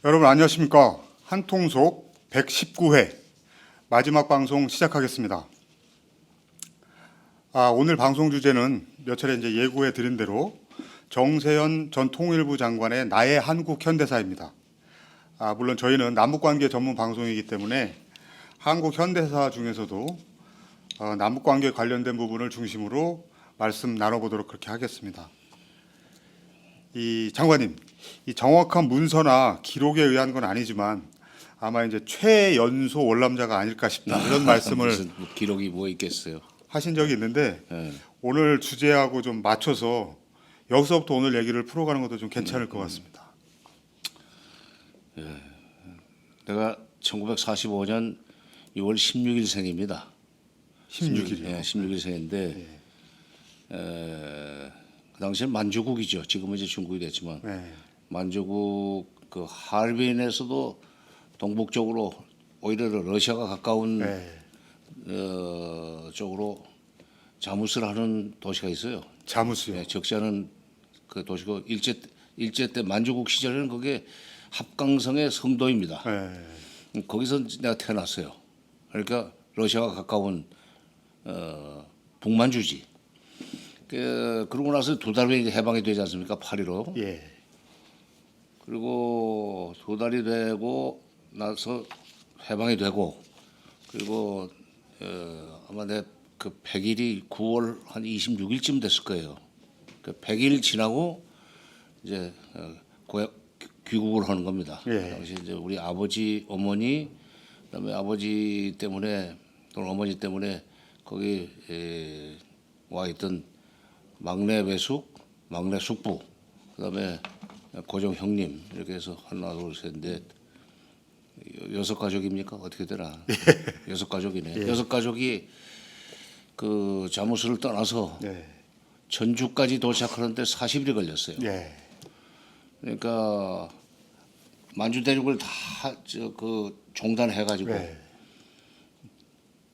여러분 안녕하십니까? 한통속 119회 마지막 방송 시작하겠습니다. 오늘 방송 주제는 몇 차례 이제 예고해 드린 대로 정세현 전 통일부 장관의 나의 한국 현대사입니다. 물론 저희는 남북관계 전문 방송이기 때문에 한국 현대사 중에서도 남북관계 관련된 부분을 중심으로 말씀 나눠보도록 그렇게 하겠습니다. 이 장관님, 이 정확한 문서나 기록에 의한 건 아니지만 아마 이제 최연소 월남자가 아닐까 싶다 이런 말씀을 무슨 기록이 뭐 있겠어요. 하신 적이 있는데 예. 오늘 주제하고 좀 맞춰서 여기서부터 오늘 얘기를 풀어가는 것도 좀 괜찮을 것 같습니다. 내가 1945년 6월 16일생입니다. 16일이요. 예, 16일생인데 그 당시엔 만주국이죠. 지금은 이제 중국이 됐지만 네. 만주국 그 하얼빈에서도 동북쪽으로 오히려 러시아가 가까운 네. 쪽으로 자무스를 하는 도시가 있어요. 자무스요. 예, 적지 않은 그 도시고 일제 때 만주국 시절에는 그게 합강성의 성도입니다. 네. 거기서 내가 태어났어요. 그러니까 러시아가 가까운 북만주지. 그러고 나서 두 달 후에 해방이 되지 않습니까? 8.15. 예. 그리고 두 달이 되고 나서 해방이 되고 그리고 아마 내 그 100일이 9월 한 26일쯤 됐을 거예요. 그 100일 지나고 이제 귀국을 하는 겁니다. 예. 당시 이제 우리 아버지, 어머니, 그다음에 아버지 때문에 또는 어머니 때문에 거기 와 있던 막내 외숙, 막내 숙부, 그다음에 고종 형님 이렇게 해서 하나 둘 셋 넷 여섯 가족입니까? 어떻게 되나? 여섯 가족이네. 예. 여섯 가족이 그 자무스를 떠나서 네. 전주까지 도착하는데 40일이 걸렸어요. 예. 그러니까 만주 대륙을 다 그 종단해가지고 네.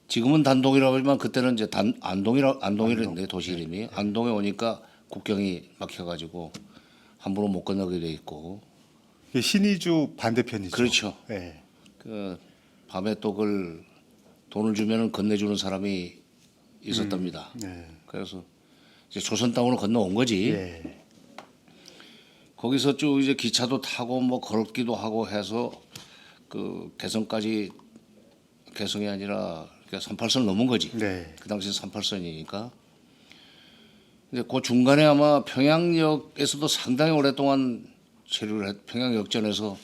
지금은 단동이라고 하지만 그때는 이제 안동이랬는데 도시 이름이 안동에 오니까 국경이 막혀가지고 함부로 못 건너게 돼 있고 이게 신의주 반대편이죠. 그렇죠. 예. 그 밤에 또 그걸 돈을 주면은 건네주는 사람이 있었답니다. 네. 그래서 이제 조선 땅으로 건너온 거지. 예. 거기서 쭉 이제 기차도 타고 뭐 걸기도 하고 해서 그 개성까지 개성이 아니라 38선 넘은 거지. 네. 그 당시 38선이니까. 근데 그 중간에 아마 평양역에서도 상당히 오랫동안 체류를 했. 평양역전에서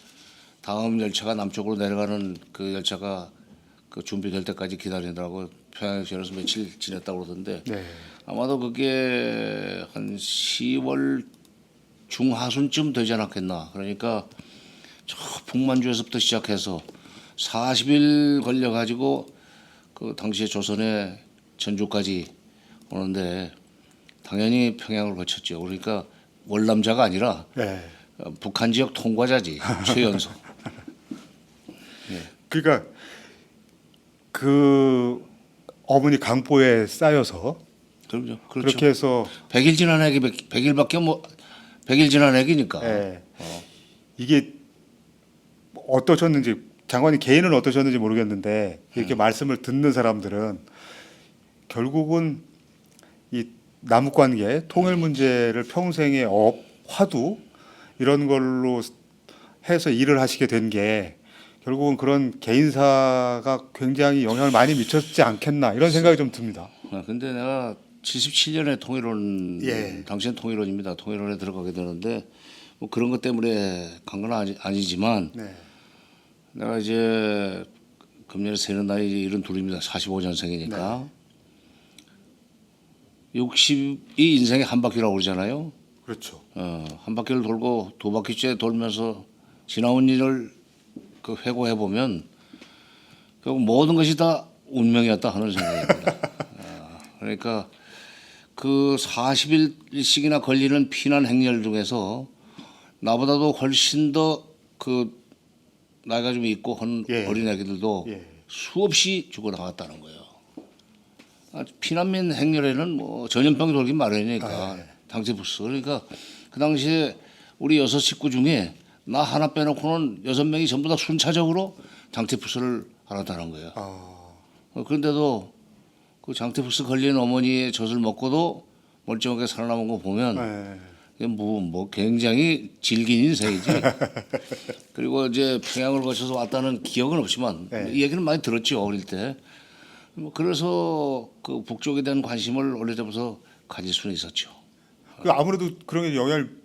다음 열차가 남쪽으로 내려가는 그 열차가 그 준비될 때까지 기다리느라고 평양역전에서 며칠 지냈다고 그러던데 네. 아마도 그게 한 10월 중하순쯤 되지 않았겠나. 그러니까 저 북만주에서부터 시작해서 40일 걸려가지고 그 당시에 조선의 전주까지 오는데 당연히 평양을 거쳤죠. 그러니까 월남자가 아니라 네. 북한 지역 통과자지 최연소. 그러니까 그 어머니 강보에 쌓여서 그럼요. 그렇죠. 그렇게 해서 100일 지난 애기 100일밖에 뭐 100일 지난 애기니까. 예. 이게 어떠셨는지 장관님 개인은 어떠셨는지 모르겠는데 이렇게 말씀을 듣는 사람들은 결국은 이 남북관계 통일 문제를 평생의 화두 이런 걸로 해서 일을 하시게 된 게 결국은 그런 개인사가 굉장히 영향을 많이 미쳤지 않겠나 이런 생각이 좀 듭니다. 근데 내가 77년에 통일원 예. 당시엔 통일원입니다. 통일원에 들어가게 되는데 뭐 그런 것 때문에 간 건 아니지만 네. 내가 이제 금년에 세는 나이 72입니다. 45년생이니까 60이 인생의 한 바퀴라고 그러잖아요. 그렇죠. 한 바퀴를 돌고 두 바퀴째 돌면서 지나온 일을 그 회고해 보면 결국 모든 것이 다 운명이었다 하는 생각입니다. 그러니까 그 40일씩이나 걸리는 피난 행렬 중에서 나보다도 훨씬 더 그 나이가 좀 있고 한 예. 어린 애기들도 예. 수없이 죽어나갔다는 거예요. 피난민 행렬에는 뭐 전염병이 돌기 마련이니까 당시 부스. 그러니까 그 당시에 우리 6 식구 중에 나 하나 빼놓고는 6명이 전부 다 순차적으로 장티푸스를 알았다는 거예요. 그런데도 그 장티푸스 걸린 어머니의 젖을 먹고도 멀쩡하게 살아남은 거 보면 네. 이게 뭐 굉장히 질긴 인생이지. 그리고 이제 평양을 거쳐서 왔다는 기억은 없지만 네. 이 얘기는 많이 들었죠 어릴 때. 뭐 그래서 그 북쪽에 대한 관심을 어릴 때부터 가질 수는 있었죠. 그 아무래도 그런 게 영향을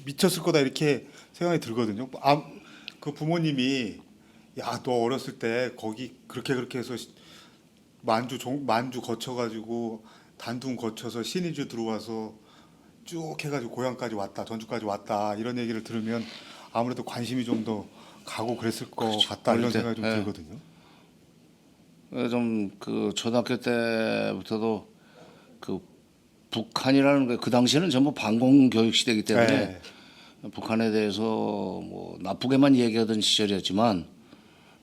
미쳤을 거다 이렇게 생각이 들거든요. 그 부모님이 야, 너 어렸을 때 거기 그렇게 해서 만주 거쳐가지고 단둥 거쳐서 신의주 들어와서 쭉 해가지고 고향까지 왔다, 전주까지 왔다 이런 얘기를 들으면 아무래도 관심이 좀 더 가고 그랬을 것 그렇죠. 같다 이런 어릴 때, 생각이 좀 예. 들거든요. 좀 그 초등학교 때부터도 그 북한이라는 그 당시에는 전부 반공 교육 시대이기 때문에 네. 북한에 대해서 뭐 나쁘게만 얘기하던 시절이었지만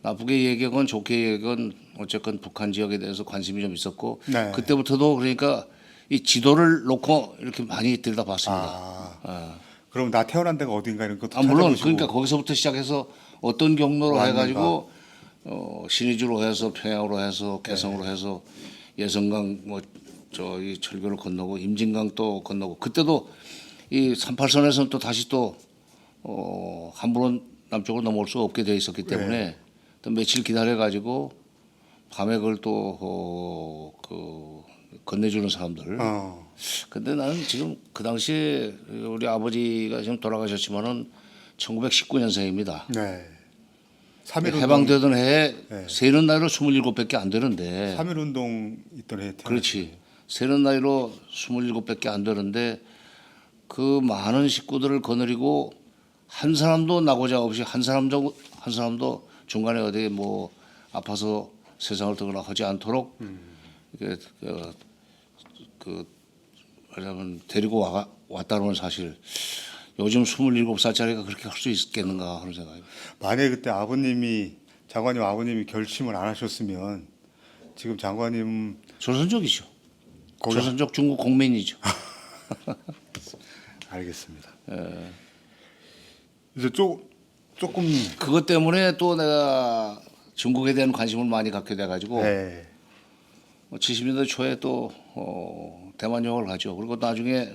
나쁘게 얘기하건 좋게 얘기하건 어쨌건 북한 지역에 대해서 관심이 좀 있었고 네. 그때부터도 그러니까 이 지도를 놓고 이렇게 많이 들여다봤습니다. 그럼 나 태어난 데가 어딘가 이런 것도 물론 찾아보시고. 그러니까 거기서부터 시작해서 어떤 경로로 왔는가. 해가지고 신의주로 해서 평양으로 해서 개성으로 해서 예성강 뭐 저이 철교를 건너고 임진강 또 건너고 그때도 이 38선에서는 또 다시 또 함부로 남쪽으로 넘어올 수 없게 돼 있었기 때문에 또 며칠 기다려 가지고 밤에 그걸 또 건네주는 사람들. 근데 나는 지금 그 당시에 우리 아버지가 지금 돌아가셨지만은 1919년생입니다. 네. 3.1운동, 해방되던 해에 네. 세는 나이로 27밖에 안 되는데 3.1운동 있던 해 그렇지. 세는 나이로 27밖에 안 되는데 그 많은 식구들을 거느리고 한 사람도 나고자 없이 한 사람도 중간에 어디 뭐 아파서 세상을 떠거나 하지 않도록 이게 말하자면 데리고 왔다는 사실. 요즘 27살짜리가 그렇게 할 수 있겠는가 하는 생각이. 만약에 그때 장관님 아버님이 결심을 안 하셨으면 지금 장관님 조선족이죠. 거기 조선족 중국 공민이죠. 알겠습니다. 이제 조금 그것 때문에 또 내가 중국에 대한 관심을 많이 갖게 돼가지고 네. 70년대 초에 또 대만 유학을 가죠. 그리고 나중에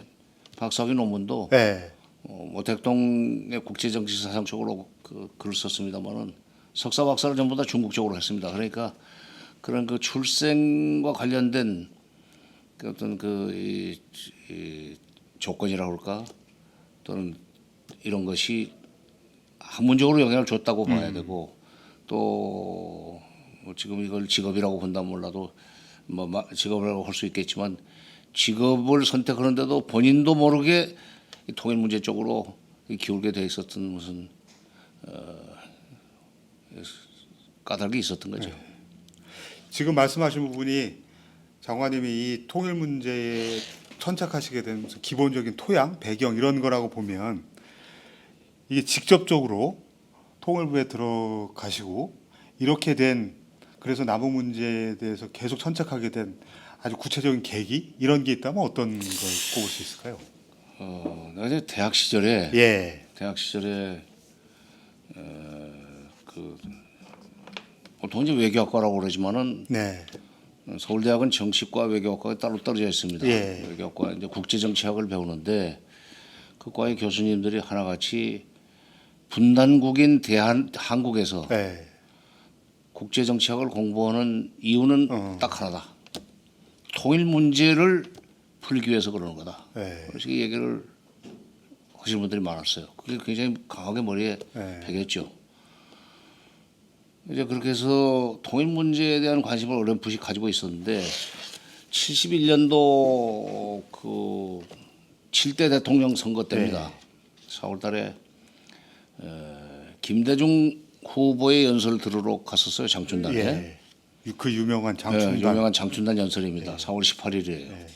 박사학위 논문도 네. 모택동의 국제정치 사상 쪽으로 글을 썼습니다만은 석사 박사를 전부 다 중국 쪽으로 했습니다. 그러니까 그런 그 출생과 관련된 그 어떤 이 조건이라고 할까 또는 이런 것이 학문적으로 영향을 줬다고 봐야 되고 또뭐 지금 이걸 직업이라고 본다면 몰라도 뭐 직업이라고 할 수 있겠지만 직업을 선택하는데도 본인도 모르게 이 통일 문제 쪽으로 기울게 돼 있었던 무슨 까닭이 있었던 거죠. 지금 말씀하신 부분이 장관님이 이 통일 문제에 천착하시게 된 무슨 기본적인 토양, 배경 이런 거라고 보면 이게 직접적으로 통일부에 들어가시고 이렇게 된 그래서 남북 문제에 대해서 계속 천착하게 된 아주 구체적인 계기 이런 게 있다면 어떤 걸 꼽을 수 있을까요? 내가 이제 대학 시절에 예. 보통 이제 외교학과라고 그러지만은 네. 서울대학은 정치과 외교학과가 따로 떨어져 있습니다. 예. 외교학과 이제 국제정치학을 배우는데 그 과의 교수님들이 하나같이 분단국인 한국에서 네. 국제정치학을 공부하는 이유는 딱 하나다. 통일 문제를 풀기 위해서 그러는 거다. 네. 그래서 이 얘기를 하시는 분들이 많았어요. 그게 굉장히 강하게 머리에 네. 배겼죠. 이제 그렇게 해서 통일 문제에 대한 관심을 어렴풋이 가지고 있었는데 71년도 그 7대 대통령 선거 때입니다. 4월달에 김대중 후보의 연설을 들으러 갔었어요. 장춘단에. 예. 그 유명한 장춘단. 유명한 장춘단 연설입니다. 4월 18일이에요.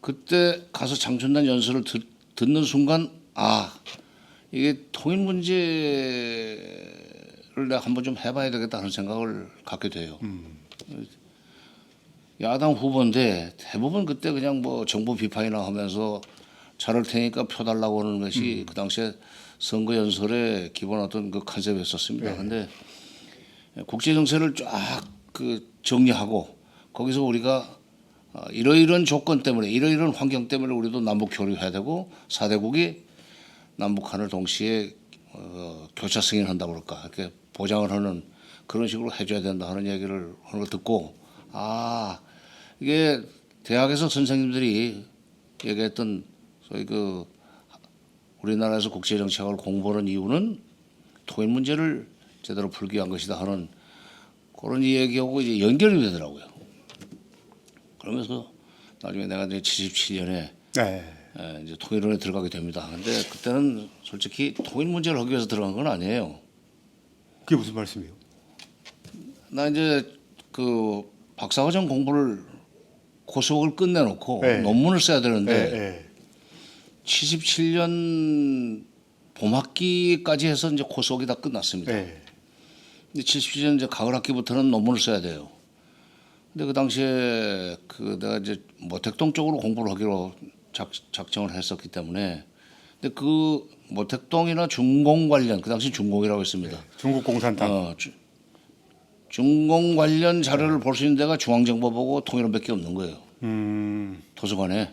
그때 가서 장춘단 연설을 듣는 순간 이게 통일 문제를 내가 한번 좀 해봐야 되겠다 하는 생각을 갖게 돼요. 야당 후보인데 대부분 그때 그냥 뭐 정부 비판이나 하면서 자를 테니까 표 달라고 하는 것이 그 당시에 선거 연설의 기본 어떤 그 컨셉이었었습니다. 네. 근데 국제 정세를 쫙 그 정리하고 거기서 우리가 이러이러한 조건 때문에 이러이러한 환경 때문에 우리도 남북 교류해야 되고 4대국이 남북한을 동시에 교차 승인한다고 그럴까 이렇게 보장을 하는 그런 식으로 해줘야 된다 하는 얘기를 하는 걸 듣고 이게 대학에서 선생님들이 얘기했던 소위 그 우리나라에서 국제 정책을 공부하는 이유는 통일 문제를 제대로 풀기 위한 것이다 하는 그런 얘기하고 이제 연결이 되더라고요. 그러면서 나중에 내가 이제 77년에 네. 이제 통일원에 들어가게 됩니다. 근데 그때는 솔직히 통일 문제를 하기 위해서 들어간 건 아니에요. 그게 무슨 말씀이에요? 나 나 이제 그 박사과정 공부를 고수학을 끝내놓고 네. 논문을 써야 되는데 네. 77년 봄학기까지 해서 이제 고수학이 다 끝났습니다. 네. 근데 77년 이제 가을 학기부터는 논문을 써야 돼요. 근데 그 당시에 그 내가 이제 모택동 쪽으로 공부를 하기로 작정을 했었기 때문에 근데 그 모택동이나 중공 관련 그 당시 중공이라고 했습니다. 중국 공산당. 중공 관련 자료를 볼 수 있는 데가 중앙정보보고 통일원밖에 없는 거예요. 도서관에.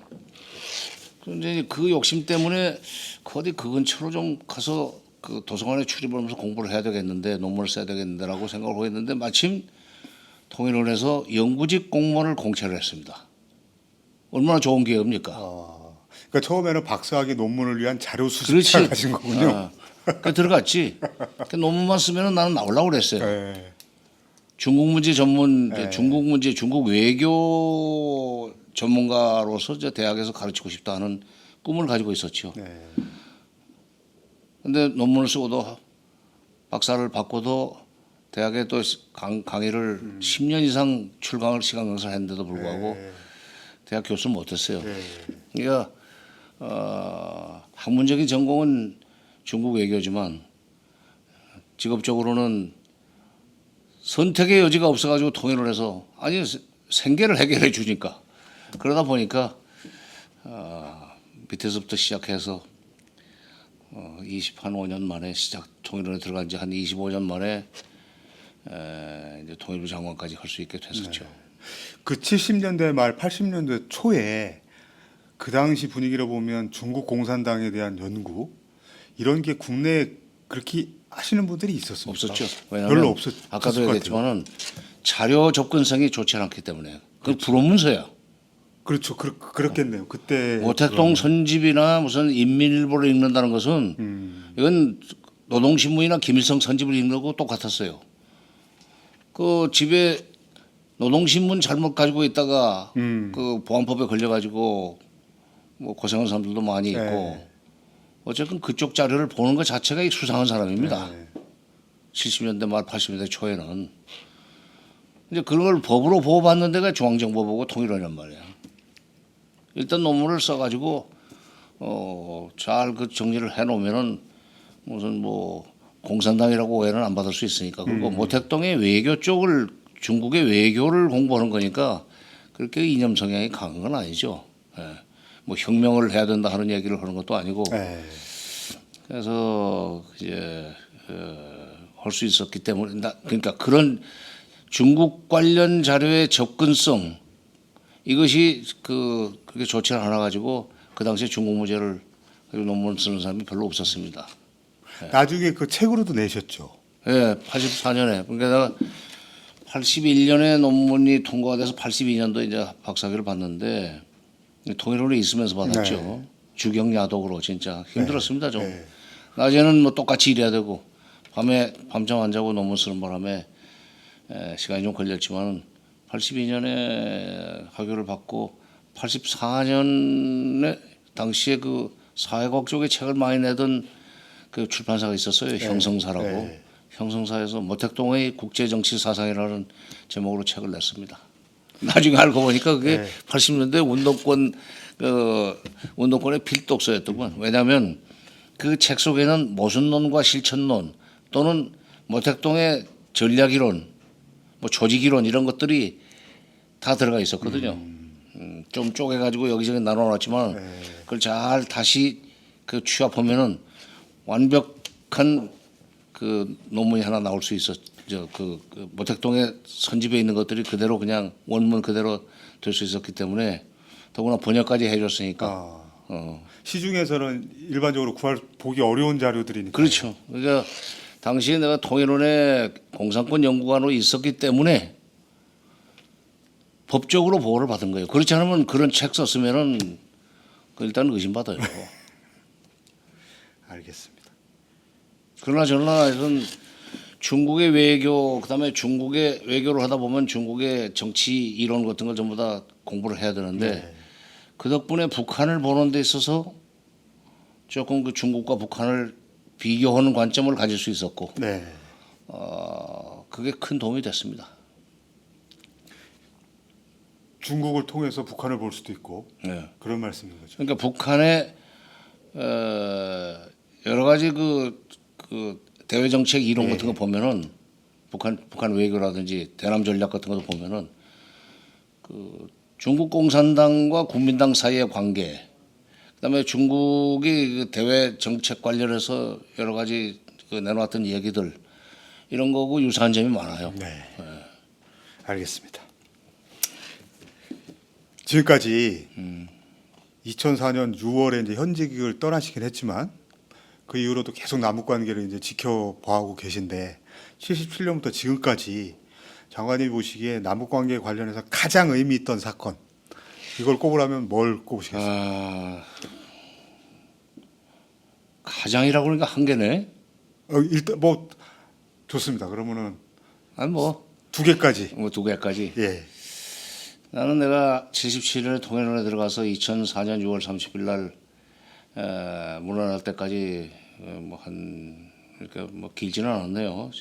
그런데 그 욕심 때문에 어디 그 근처로 좀 가서 그 도서관에 출입하면서 공부를 해야 되겠는데 논문을 써야 되겠는데라고 생각을 하고 있는데 마침 통일원에서 영구직 공무원을 공채를 했습니다. 얼마나 좋은 기회입니까? 그러니까 처음에는 박사학위 논문을 위한 자료 수집차 가신 거군요. 그 들어갔지. 그 논문만 쓰면은 나는 나오려고 그랬어요. 네. 중국 문제 전문, 네. 중국 문제, 중국 외교 전문가로서 이제 대학에서 가르치고 싶다 하는 꿈을 가지고 있었죠. 네. 근데 논문을 쓰고도 박사를 받고도 대학에 또 강의를 10년 이상 출강을 시간 강사를 했는데도 불구하고 대학 교수를 못했어요. 그러니까 학문적인 전공은 중국 외교지만 직업적으로는 선택의 여지가 없어가지고 통일을 해서 아니 생계를 해결해 주니까 그러다 보니까 밑에서부터 시작해서 25년 만에 통일원에 들어간 지 한 25년 만에 이제 통일부 장관까지 할 수 있게 됐었죠. 그 70년대 말 80년대 초에 그 당시 분위기로 보면 중국 공산당에 대한 연구 이런 게 국내에 그렇게 하시는 분들이 있었습니까? 없었죠. 왜냐하면 별로 없었을 아까도 것 얘기했지만은 자료 접근성이 좋지 않기 때문에 그 불원문서야. 그렇죠. 그렇겠네요. 그때 모택동 선집이나 무슨 인민일보를 읽는다는 것은 이건 노동신문이나 김일성 선집을 읽는 거고 똑같았어요. 그 집에 노동신문 잘못 가지고 있다가 그 보안법에 걸려가지고 뭐 고생한 사람들도 많이 있고 네. 어쨌든 그쪽 자료를 보는 것 자체가 수상한 사람입니다. 네. 70년대 말 80년대 초에는 이제 그런 걸 법으로 보호받는 데가 중앙정보보고 통일원이란 말이야. 일단 논문을 써가지고 잘 그 정리를 해놓으면은 무슨 뭐 공산당이라고 오해는 안 받을 수 있으니까 그리고 모택동의 외교 쪽을 중국의 외교를 공부하는 거니까 그렇게 이념 성향이 강한 건 아니죠. 예. 뭐 혁명을 해야 된다 하는 얘기를 하는 것도 아니고 네. 그래서 이제 할 수 있었기 때문에 그러니까 그런 중국 관련 자료의 접근성 이것이 그게 좋지 않아 가지고 그 당시에 중국 문제를 가지고 논문 쓰는 사람이 별로 없었습니다. 나중에 그 책으로도 내셨죠. 예, 84년에 그러니까 내가 81년에 논문이 통과가 돼서 82년도 이제 박사학위를 받는데 통일원에 있으면서 받았죠. 네. 주경야독으로 진짜 힘들었습니다 좀. 네. 낮에는 뭐 똑같이 일해야 되고 밤에 밤잠 안 자고 논문 쓰는 바람에 시간이 좀 걸렸지만 82년에 학위를 받고 84년에 당시에 그 사회과학 쪽에 책을 많이 내던 그 출판사가 있었어요. 형성사라고. 네. 형성사에서 모택동의 국제정치 사상이라는 제목으로 책을 냈습니다. 나중에 알고 보니까 그게 80년대 운동권의 필독서였더군. 왜냐하면 그 책 속에는 모순론과 실천론 또는 모택동의 전략이론, 뭐 조직이론 이런 것들이 다 들어가 있었거든요. 좀 쪼개가지고 여기저기 나눠놨지만 네. 그걸 잘 다시 그 취합하면은 완벽한 그 논문이 하나 나올 수 있어. 그 모택동에 선집에 있는 것들이 그대로 그냥 원문 그대로 될 수 있었기 때문에 더구나 번역까지 해줬으니까. 아, 시중에서는 일반적으로 보기 어려운 자료들이니까. 그렇죠. 그러니까 당시에 내가 통일원에 공산권 연구관으로 있었기 때문에 법적으로 보호를 받은 거예요. 그렇지 않으면 그런 책 썼으면은 그 일단 의심받아요. 알겠습니다. 그러나 저러나 하여튼 중국의 외교 그다음에 중국의 외교를 하다 보면 중국의 정치 이론 같은 걸 전부 다 공부를 해야 되는데 네. 그 덕분에 북한을 보는 데 있어서 조금 그 중국과 북한을 비교하는 관점을 가질 수 있었고 네. 그게 큰 도움이 됐습니다. 중국을 통해서 북한을 볼 수도 있고 네. 그런 말씀인 거죠. 그러니까 북한의 여러 가지 그 대외 정책 이론 같은 거 보면은 북한 외교라든지 대남 전략 같은 것도 보면은 그 중국 공산당과 국민당 사이의 관계, 그다음에 중국이 그 대외 정책 관련해서 여러 가지 그 내놓았던 얘기들 이런 거고 유사한 점이 많아요. 네. 알겠습니다. 지금까지 2004년 6월에 이제 현직을 떠나시긴 했지만 그 이후로도 계속 남북 관계를 이제 지켜봐오고 계신데 77년부터 지금까지 장관님이 보시기에 남북 관계 관련해서 가장 의미 있던 사건 이걸 꼽으라면 뭘 꼽으시겠어요? 가장이라고 그러니까 한 개네. 일단 뭐 좋습니다. 그러면은 아니 뭐 두 개까지. 두 개까지. 예. 나는 내가 77년에 통일원에 들어가서 2004년 6월 30일 날 물러날 때까지 뭐한 그러니까 뭐 길지는 않았네요.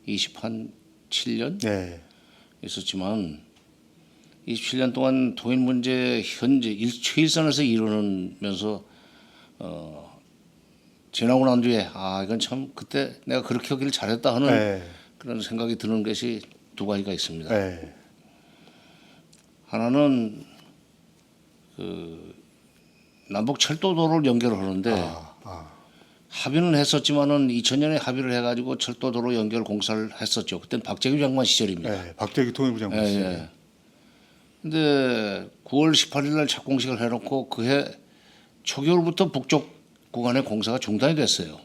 27년 네. 있었지만 27년 동안 통일 문제 현재 최일선에서 이루면서 지나고 난 뒤에 이건 참 그때 내가 그렇게 하기를 잘했다 하는 네. 그런 생각이 드는 것이 두 가지가 있습니다. 네. 하나는 그 남북 철도도로를 연결하는데 합의는 했었지만은 2000년에 합의를 해가지고 철도도로 연결 공사를 했었죠. 그때는 박재규 장관 시절입니다. 네. 박재규 통일부 장관 예, 씨. 예. 근데 9월 18일 날 착공식을 해놓고 그해 초겨울부터 북쪽 구간의 공사가 중단이 됐어요.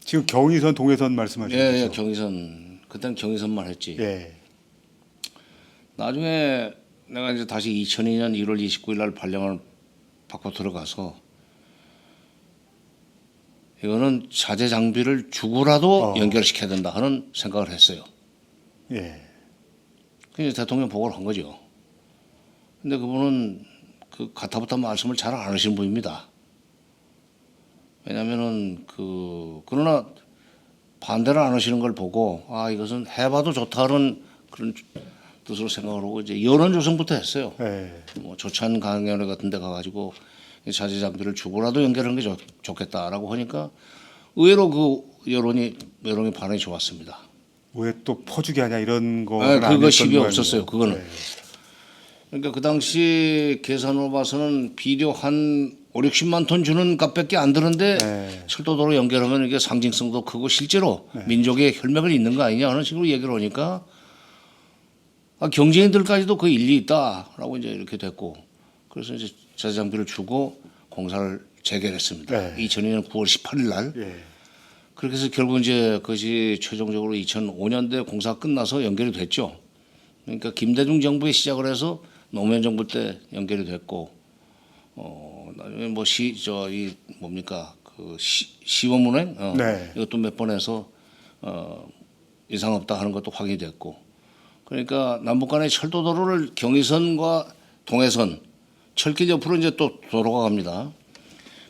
지금 경의선, 동해선 말씀하시는 예, 거죠? 경의선. 그때는 경의선만 했지. 예. 나중에 내가 이제 다시 2002년 1월 29일 날 발령을 받고 들어가서 이거는 자재 장비를 주고라도 연결시켜야 된다 하는 생각을 했어요. 예. 그래서 대통령 보고를 한 거죠. 근데 그분은 그 가타부타 말씀을 잘 안 하시는 분입니다. 왜냐면은 그러나 반대를 안 하시는 걸 보고 이것은 해봐도 좋다는 그런 뜻으로 생각을 하고 이제 여론 조성부터 했어요. 예. 뭐 조찬 강연회 같은 데 가가지고 자재 장비를 주고라도 연결하는 게 좋겠다라고 하니까 의외로 그 여론이 반응이 좋았습니다. 왜 또 퍼주기 하냐 이런 거. 그거 시비 없었어요. 그거는. 그러니까 그 당시 계산으로 봐서는 비료 한 5, 60만 톤 주는 값밖에 안 드는데 철도도로 연결하면 이게 상징성도 크고 실제로 민족의 혈맥을 잇는 거 아니냐 하는 식으로 얘기를 하니까 경제인들까지도 그 일리 있다라고 이제 이렇게 됐고 그래서 이제 자재 장비를 주고 공사를 재개했습니다. 2002년 9월 18일 날. 그렇게 해서 결국 이제 그것이 최종적으로 2005년대 공사 끝나서 연결이 됐죠. 그러니까 김대중 정부에 시작을 해서 노무현 정부 때 연결이 됐고 나중에 뭐 시범운행 이것도 몇 번 해서 이상 없다 하는 것도 확인이 됐고 그러니까 남북 간의 철도도로를 경의선과 동해선 철길 옆으로 이제 또 도로가 갑니다.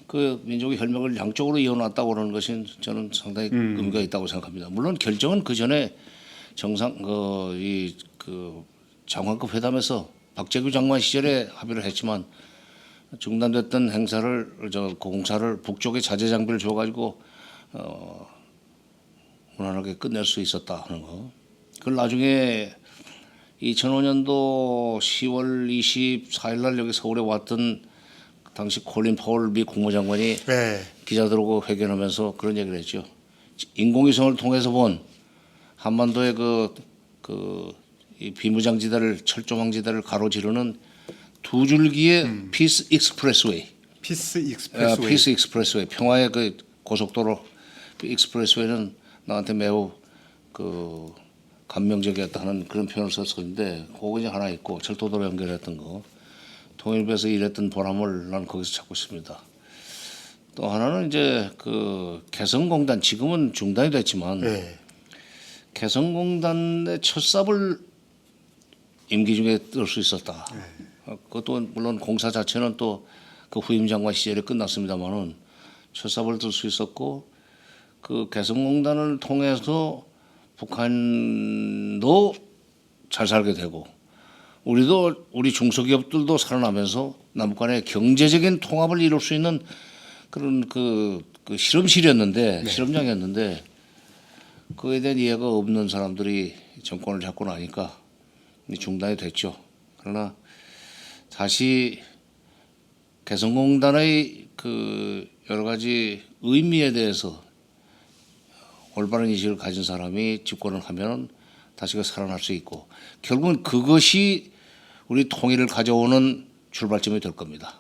그 민족의 혈맥을 양쪽으로 이어놨다고 하는 것은 저는 상당히 의미가 있다고 생각합니다. 물론 결정은 그 전에 장관급 회담에서 박재규 장관 시절에 합의를 했지만 중단됐던 공사를 북쪽에 자재 장비를 줘가지고 무난하게 끝낼 수 있었다 하는 거. 그걸 나중에 2005년도 10월 24일 날 여기 서울에 왔던 당시 콜린 파월 미 국무장관이 네. 기자들하고 회견하면서 그런 얘기를 했죠. 인공위성을 통해서 본 한반도의 이 비무장지대를 철조망지대를 가로지르는 두 줄기의 피스 익스프레스웨이, 피스 익스프레스웨이. 피스 익스프레스웨이, 평화의 그 고속도로 익스프레스웨이는 나한테 매우 그 감명적이었다는 그런 표현을 썼었는데 그거 이제 하나 있고 철도도로 연결했던 거 통일부에서 일했던 보람을 난 거기서 찾고 있습니다. 또 하나는 이제 그 개성공단 지금은 중단이 됐지만 네. 개성공단의 첫 삽을 임기 중에 뜰 수 있었다. 그것도 물론 공사 자체는 또 그 후임 장관 시절에 끝났습니다만은 첫 삽을 뜰 수 있었고 그 개성공단을 통해서 북한도 잘 살게 되고 우리 중소기업들도 살아나면서 남북 간의 경제적인 통합을 이룰 수 있는 그런 그 실험실이었는데 실험장이었는데 그에 대한 이해가 없는 사람들이 정권을 잡고 나니까 중단이 됐죠. 그러나 다시 개성공단의 그 여러 가지 의미에 대해서 올바른 인식을 가진 사람이 집권을 하면 다시 그 살아날 수 있고 결국은 그것이 우리 통일을 가져오는 출발점이 될 겁니다.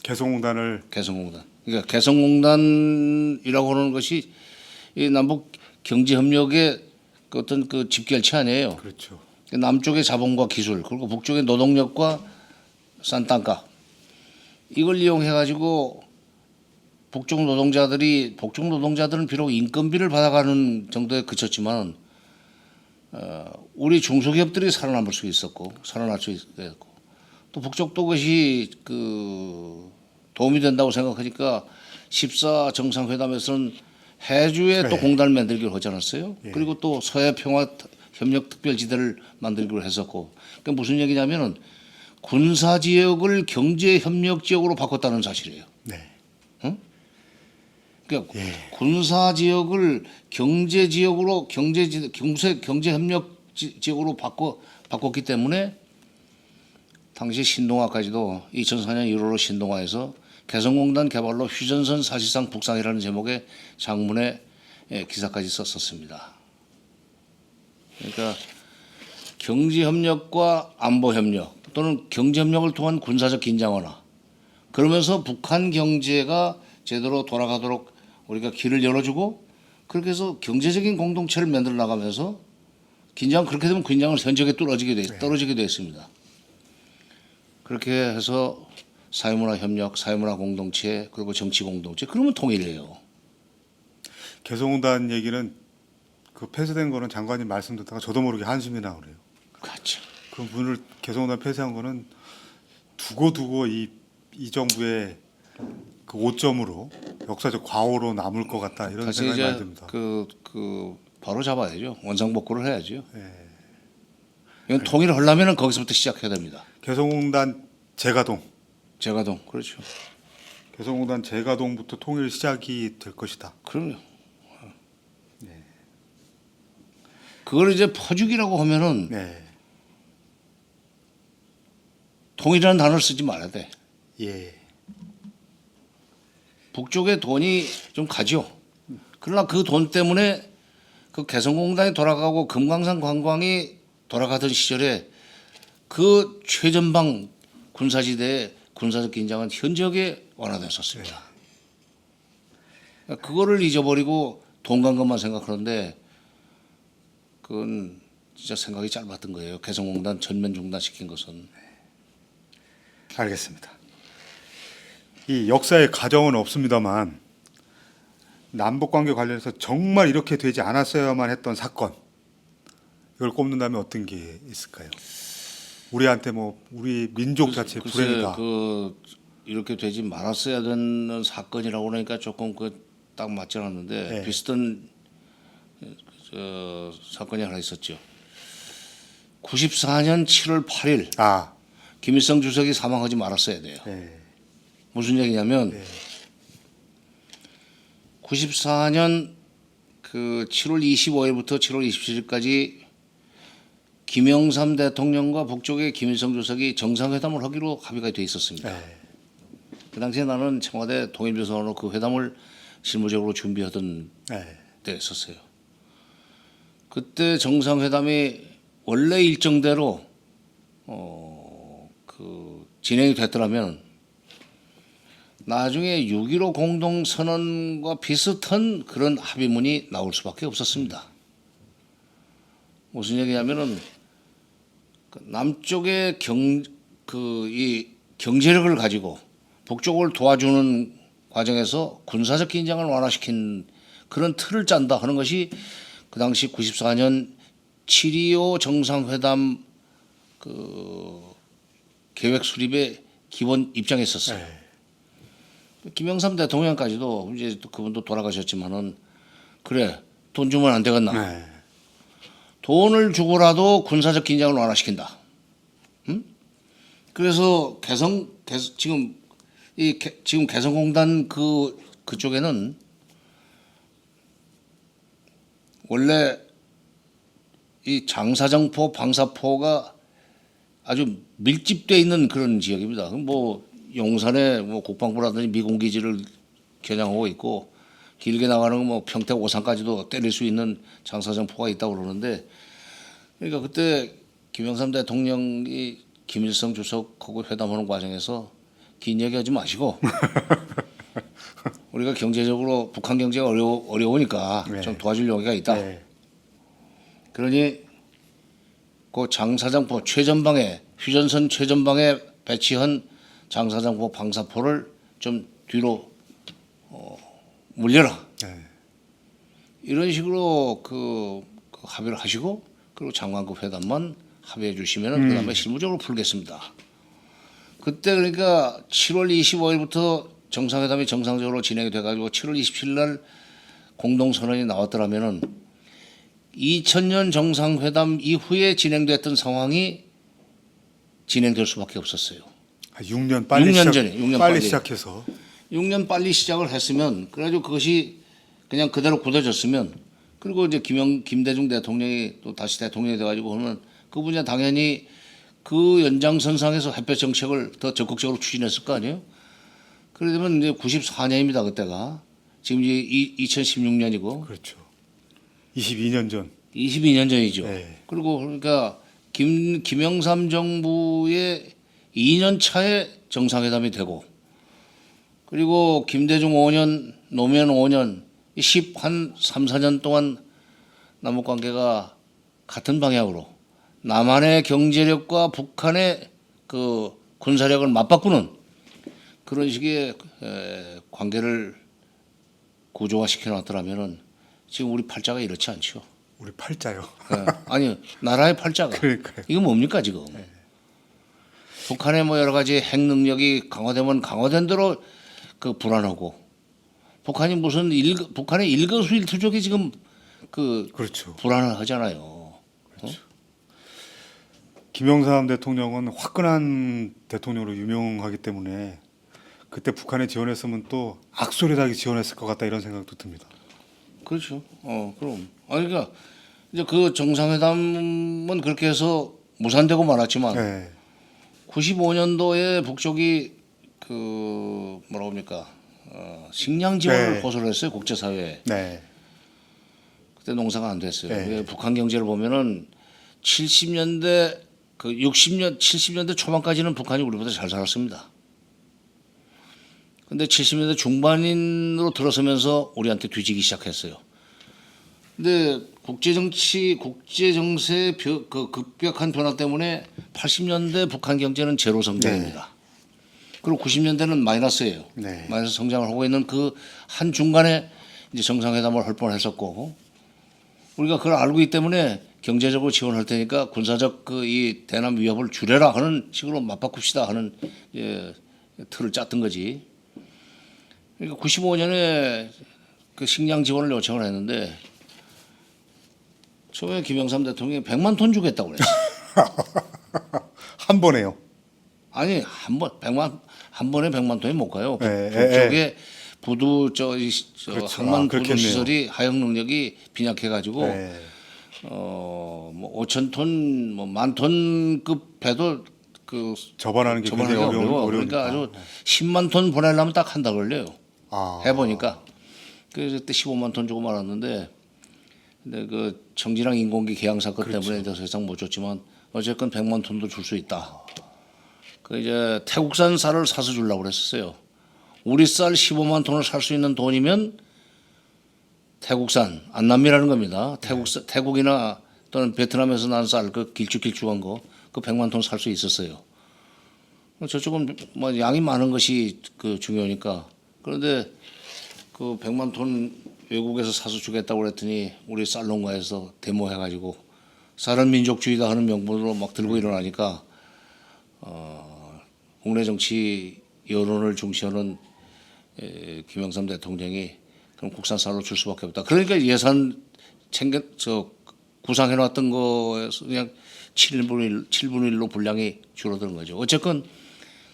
개성공단을 개성공단. 그러니까 개성공단이라고 하는 것이 이 남북 경제협력의 그 어떤 그 집결체 아니에요. 그렇죠. 남쪽의 자본과 기술 그리고 북쪽의 노동력과 싼 땅값 이걸 이용해 가지고 북쪽 노동자들은 비록 인건비를 받아가는 정도에 그쳤지만 우리 중소기업들이 살아남을 수 있었고 살아날 수 있었고 또 북쪽도 그것이 그 도움이 된다고 생각하니까 14 정상회담에서는 해주에 또 네. 공단을 만들기로 하지 않았어요? 그리고 또 서해 평화 협력 특별지대를 만들기로 했었고 그러니까 무슨 얘기냐면은 군사 지역을 경제 협력 지역으로 바꿨다는 사실이에요. 네. 그러니까 군사 지역을 경제 지역으로 경제 협력 지역으로 바꿨기 때문에 당시 신동아까지도 2004년 1월로 신동아에서 개성공단 개발로 휴전선 사실상 북상이라는 제목의 장문의 기사까지 썼었습니다. 그러니까 경제 협력과 안보 협력 또는 경제 협력을 통한 군사적 긴장 완화 그러면서 북한 경제가 제대로 돌아가도록 우리가 길을 열어주고 그렇게 해서 경제적인 공동체를 만들어 나가면서 그렇게 되면 긴장은 현저하게 떨어지게 됐습니다. 그렇게 해서 사회문화 협력, 사회문화 공동체 그리고 정치 공동체 그러면 통일이에요. 개성공단 얘기는 그 폐쇄된 거는 장관님 말씀 듣다가 저도 모르게 한숨이 나오네요. 그렇죠. 그 문을 개성공단 폐쇄한 거는 두고 이 정부의 그 오점으로 역사적 과오로 남을 것 같다 이런 다시 생각이 많이 이제 듭니다. 바로 잡아야죠. 원상복구를 해야죠. 예. 이건 통일을 하려면 거기서부터 시작해야 됩니다. 개성공단 재가동, 재가동 그렇죠. 개성공단 재가동부터 통일 시작이 될 것이다. 그럼요. 그걸 이제 퍼주기라고 하면은 네, 통일이라는 단어를 쓰지 말아야 돼. 예, 북쪽에 돈이 좀 가죠. 그러나 그 돈 때문에 그 개성공단이 돌아가고 금강산 관광이 돌아가던 시절에 그 최전방 군사지대의 군사적 긴장은 현저하게 완화됐었습니다. 그거를 잊어버리고 돈 간 것만 생각하는데 그건 진짜 생각이 짧았던 거예요. 개성공단 전면 중단시킨 것은. 알겠습니다. 이 역사의 가정은 없습니다만 남북 관계 관련해서 정말 이렇게 되지 않았어야만 했던 사건 이걸 꼽는다면 어떤 게 있을까요? 우리한테 뭐 우리 민족 자체 글쎄, 불행이다. 이렇게 되지 말았어야 되는 사건이라고 그러니까 조금 딱 맞지 않았는데 네. 비슷한 사건이 하나 있었죠. 94년 7월 8일 아, 김일성 주석이 사망하지 말았어야 돼요. 네, 무슨 얘기냐면 네. 94년 그 7월 25일부터 7월 27일까지 김영삼 대통령과 북쪽의 김일성 주석이 정상회담을 하기로 합의가 돼 있었습니다. 네. 그 당시에 나는 청와대 통일비서관으로 그 회담을 실무적으로 준비하던 네. 때였었어요. 그때 정상회담이 원래 일정대로 진행이 됐더라면 나중에 6.15 공동선언과 비슷한 그런 합의문이 나올 수밖에 없었습니다. 무슨 얘기냐면은 남쪽의 이 경제력을 가지고 북쪽을 도와주는 과정에서 군사적 긴장을 완화시킨 그런 틀을 짠다 하는 것이 그 당시 94년 7.25 정상회담 계획 수립의 기본 입장이었어요. 네. 김영삼 대통령까지도 이제 그분도 돌아가셨지만은 그래 돈 주면 안 되겠나? 네. 돈을 주고라도 군사적 긴장을 완화시킨다. 그래서 지금 개성공단 그쪽에는 원래 이 장사정포, 방사포가 아주 밀집돼 있는 그런 지역입니다. 뭐 용산에 뭐 국방부라든지 미군기지를 겨냥하고 있고 길게 나가는 뭐 평택 오산까지도 때릴 수 있는 장사정포가 있다고 그러는데 그러니까 그때 김영삼 대통령이 김일성 주석하고 회담하는 과정에서 긴 얘기하지 마시고 우리가 경제적으로 북한 경제가 어려우니까 네. 좀 도와줄 용의가 있다. 네. 그러니 그 장사정포 최전방에 휴전선 최전방에 배치한 장사정포 방사포를 좀 뒤로 물려라. 네. 이런 식으로 그 합의를 하시고 그리고 장관급 회담만 합의해 주시면은 그다음에 실무적으로 풀겠습니다. 그때 그러니까 7월 25일부터 정상회담이 정상적으로 진행이 돼가지고 7월 27일 날 공동선언이 나왔더라면은 2000년 정상회담 이후에 진행됐던 상황이 진행될 수밖에 없었어요. 6년 빨리 6년 전에, 6년 빨리 빨리. 시작해서 6년 빨리 시작을 했으면 그래가지고 그것이 그냥 그대로 굳어졌으면 그리고 이제 김대중 대통령이 또 다시 대통령이 돼가지고 하면 그분이 당연히 그 연장선상에서 햇볕 정책을 더 적극적으로 추진했을 거 아니에요? 그러면 이제 94년입니다 그때가 지금 이제 2016년이고 그렇죠. 22년 전. 22년 전이죠. 네. 그리고 그러니까 김영삼 정부의 2년 차에 정상회담이 되고 그리고 김대중 5년, 노무현 5년, 한 3, 4년 동안 남북 관계가 같은 방향으로 남한의 경제력과 북한의 그 군사력을 맞바꾸는 그런 식의 관계를 구조화시켜 놨더라면은 지금 우리 팔자가 이렇지 않죠. 우리 팔자요. 아니 나라의 팔자가 그러니까요. 이거 뭡니까 지금? 북한의 뭐 여러 가지 핵 능력이 강화되면 강화된 대로 그 불안하고 북한이 북한의 일거수일투족이 지금 그 그렇죠. 불안을 하잖아요. 김영삼 대통령은 화끈한 대통령으로 유명하기 때문에 그때 북한에 지원했으면 또 악소리나게 지원했을 것 같다 이런 생각도 듭니다. 그렇죠. 그럼. 그러니까 이제 그 정상회담은 그렇게 해서 무산되고 말았지만 네. 95년도에 북쪽이 그 뭐라고 합니까? 식량 지원을 네. 호소를 했어요 국제사회에. 네. 그때 농사가 안 됐어요. 네. 북한 경제를 보면은 70년대 70년대 초반까지는 북한이 우리보다 잘 살았습니다. 근데 70년대 중반으로 들어서면서 우리한테 뒤지기 시작했어요. 근데 국제정세의 그 급격한 변화 때문에 80년대 북한 경제는 제로 성장입니다. 그리고 90년대는 마이너스예요. 네. 마이너스 성장을 하고 있는 그 한 중간에 이제 정상회담을 할 뻔했었고 우리가 그걸 알고 있기 때문에 경제적으로 지원할 테니까 군사적 이 대남 위협을 줄여라 하는 식으로 맞바꿉시다 하는 틀을 짰던 거지. 그러니까 95년에 그 식량 지원을 요청을 했는데 처음에 김영삼 대통령이 100만 톤 주겠다고 그랬어요. 한 번에요. 아니 한 번에 100만 톤이 못 가요. 네, 북쪽에 부두 그렇죠. 항만 부두 그렇겠네요. 시설이 하역 능력이 빈약해가지고 네. 뭐 5천 톤, 뭐 10,000톤급 배도 그 접안하는 게 굉장히 접안하기가 어려워. 어려우니까. 그러니까 아주 10만 톤 보내려면 딱 한 달 걸려요. 아, 해보니까. 그래서 그때 15만 톤 주고 말았는데, 근데 그 청지랑 인공기 개항 사건 때문에 더 이상 못 줬지만 어쨌건 100만 톤도 줄 수 있다. 그 이제 태국산 쌀을 사서 주려고 그랬었어요. 우리 쌀 15만 톤을 살 수 있는 돈이면 태국산 안남미라는 겁니다. 태국이나 또는 베트남에서 난 쌀 그 길쭉길쭉한 거 그 100만 톤 살 수 있었어요. 저쪽은 뭐 양이 많은 것이 그 중요하니까. 그런데 그 100만 톤 외국에서 사서 주겠다고 그랬더니 우리 쌀 농가에서 데모해가지고 쌀은 민족주의다 하는 명분으로 막 들고 일어나니까 국내 정치 여론을 중시하는 김영삼 대통령이 그럼 국산 쌀로 줄 수밖에 없다. 그러니까 예산 구상해놨던 거에서 그냥 7분의 1로 분량이 줄어드는 거죠. 어쨌건